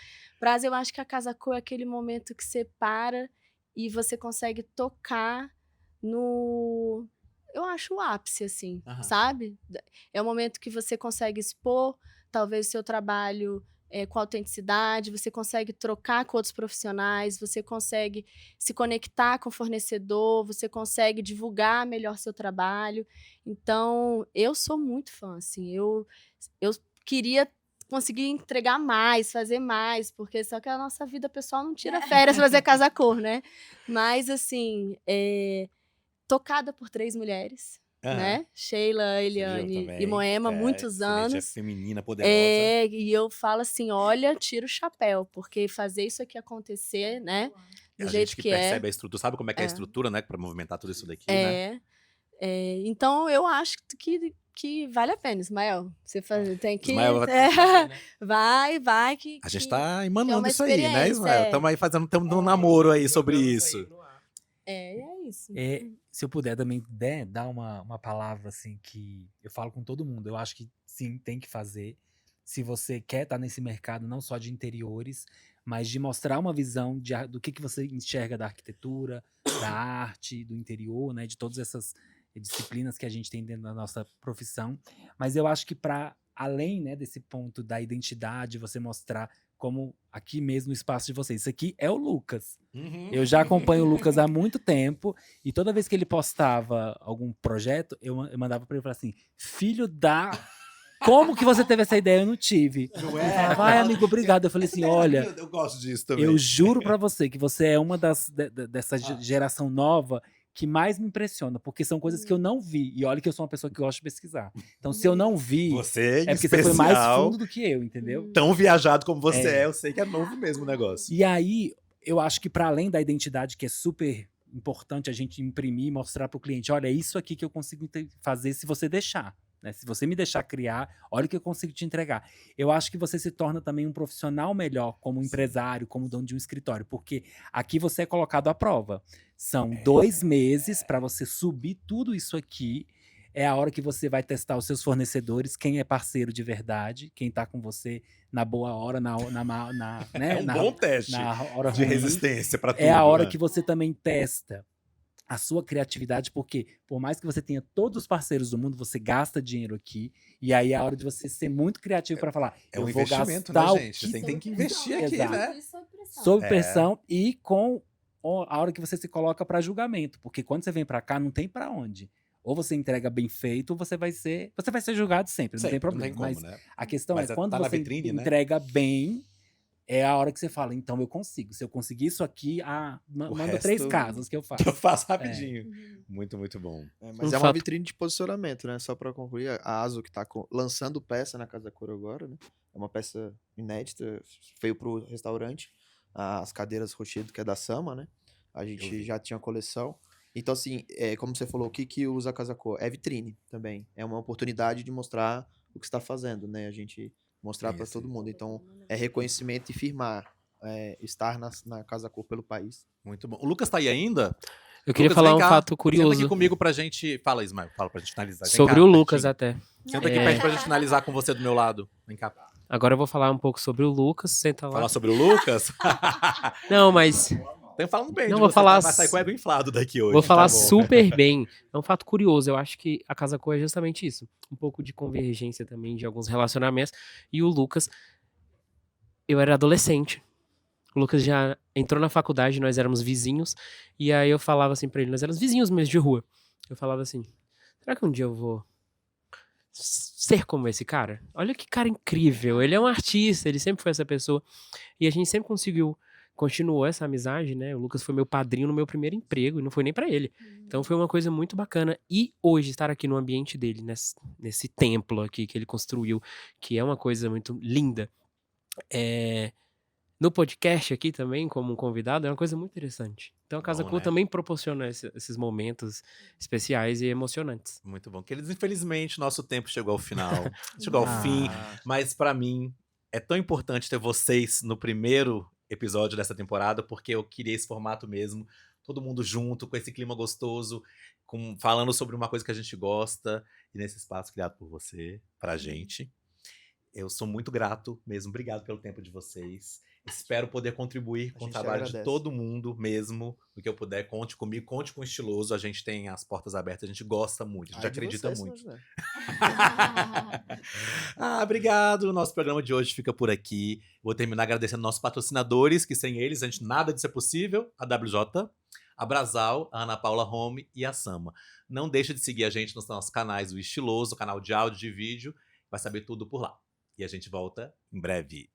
Mas eu acho que a Casa Cor é aquele momento que você para e você consegue tocar no... Eu acho o ápice, assim, sabe? É o momento que você consegue expor, talvez, o seu trabalho com autenticidade, você consegue trocar com outros profissionais, você consegue se conectar com o fornecedor, você consegue divulgar melhor seu trabalho. Então, eu sou muito fã, assim, eu queria conseguir entregar mais, fazer mais, porque só que a nossa vida pessoal não tira férias pra fazer Casa Cor, né? Mas, assim, tocada por 3 mulheres, né? Sheila, Eliane e Moema, muitos anos. Excelente, feminina, poderosa. E eu falo assim, olha, tira o chapéu, porque fazer isso aqui acontecer, né? Do A jeito gente que que percebe a estrutura, sabe como é que é a estrutura, né? Pra movimentar tudo isso daqui, né? Então, eu acho que vale a pena, Ismael. Você tem que... Ismael, vai, que... A gente que tá é emanando uma isso aí, né, experiência, Ismael? Estamos aí tamo um namoro aí sobre isso. é isso. Se eu puder também dar uma palavra assim que eu falo com todo mundo, eu acho que sim, tem que fazer. Se você quer estar nesse mercado não só de interiores, mas de mostrar uma visão do que você enxerga da arquitetura, da arte, do interior, né, de todas essas disciplinas que a gente tem dentro da nossa profissão. Mas eu acho que para além, né, desse ponto da identidade, você mostrar como aqui mesmo no espaço de vocês. Isso aqui é o Lucas. Eu já acompanho o Lucas há muito tempo e toda vez que ele postava algum projeto, eu mandava para ele e falava assim, filho da... Como que você teve essa ideia? Eu não tive. Não Ele falava, ai, amigo, obrigado. Eu falei assim, olha... Eu gosto disso também. Eu juro pra você que você é uma dessa geração nova que mais me impressiona, porque são coisas que eu não vi. E olha que eu sou uma pessoa que gosta de pesquisar. Então, se eu não vi, Você, em é porque você foi mais especial, fundo do que eu, entendeu? tão viajado como você É. é, eu sei que é novo mesmo o negócio. E aí, eu acho que para além da identidade, que é super importante a gente imprimir e mostrar para o cliente, olha, é isso aqui que eu consigo fazer se você deixar. Né? Se você me deixar criar, olha o que eu consigo te entregar. Eu acho que você se torna também um profissional melhor como empresário, como dono de um escritório, porque aqui você é colocado à prova. São 2 meses para você subir tudo isso aqui. É a hora que você vai testar os seus fornecedores, quem é parceiro de verdade, quem tá com você na boa hora, né, É um bom teste na hora de ruim. resistência pra tudo. É a hora né? que você também testa a sua criatividade, porque por mais que você tenha todos os parceiros do mundo, você gasta dinheiro aqui, e aí é a hora de você ser muito criativo para falar, É eu um vou investimento, gastar né, o gente? que Você tem que investir aqui, Exato. né? sob É. pressão e com a hora que você se coloca para julgamento, porque quando você vem para cá não tem para onde. Ou você entrega bem feito, ou você vai ser julgado sempre, não tem Sempre, problema. não tem como, Mas né? a questão Mas é quando tá na você vitrine, né? entrega bem, é a hora que você fala, então eu consigo. Se eu conseguir isso aqui, O manda 3 resto casas que eu que eu faço. faço rapidinho. Muito, muito bom. Mas Um é uma fato- vitrine de posicionamento, né? Só pra concluir, a ASO que tá lançando peça na Casa Cor agora, né? É uma peça inédita, veio pro restaurante. As cadeiras Rochedo, que é da Sama, né? A gente vi. já tinha coleção. Então, assim, como você falou, o que usa a Casa Cor? É vitrine também. É uma oportunidade de mostrar o que está fazendo, né? A gente mostrar para Isso, todo isso. mundo. Então, é reconhecimento e firmar. Estar na Casa Cor pelo país. Muito bom. O Lucas tá aí ainda? Eu queria Lucas, falar vem um cá. fato Senta aqui curioso comigo pra gente... Fala, Ismael. Fala pra gente finalizar. Vem sobre cá, o Lucas pertinho. até. Senta aqui É. perto pra gente finalizar com você do meu lado. Vem cá. Agora eu vou falar um pouco sobre o Lucas, senta lá. Falar sobre o Lucas? Não, mas Tô falando bem Não, de vou você, falar vai sair com o ego inflado daqui hoje. vou falar tá bom. super bem. É um fato curioso. Eu acho que a Casa Cor é justamente isso. Um pouco de convergência também de alguns relacionamentos. E o Lucas, eu era adolescente. O Lucas já entrou na faculdade, nós éramos vizinhos. E aí eu falava assim pra ele, nós éramos vizinhos mesmo de rua. Eu falava assim, será que um dia eu vou ser como esse cara? Olha que cara incrível. Ele é um artista, ele sempre foi essa pessoa. E a gente sempre continuou essa amizade, né? O Lucas foi meu padrinho no meu primeiro emprego e não foi nem pra ele. Então foi uma coisa muito bacana. E hoje estar aqui no ambiente dele, nesse templo aqui que ele construiu, que é uma coisa muito linda. No podcast aqui também, como um convidado, é uma coisa muito interessante. Então a Casa Bom, Cor né? também proporciona esses momentos especiais e emocionantes. Muito bom. Queridos, infelizmente, nosso tempo chegou ao final. Chegou ao fim. Mas pra mim, é tão importante ter vocês no primeiro episódio dessa temporada, porque eu queria esse formato mesmo. Todo mundo junto, com esse clima gostoso, falando sobre uma coisa que a gente gosta. E nesse espaço criado por você, pra gente. Eu sou muito grato mesmo. Obrigado pelo tempo de vocês. Espero poder contribuir com o gente trabalho de agradece. todo mundo mesmo. No que eu puder, conte comigo, conte com o Estiloso. A gente tem as portas abertas, a gente gosta muito, a gente acredita muito. Obrigado. Nosso programa de hoje fica por aqui. Vou terminar agradecendo nossos patrocinadores, que sem eles a gente nada disso é possível. A WJ, a Brasal, a Ana Paula Home e a Sama. Não deixa de seguir a gente nos nossos canais, o Estiloso, canal de áudio e de vídeo. Vai saber tudo por lá. E a gente volta em breve.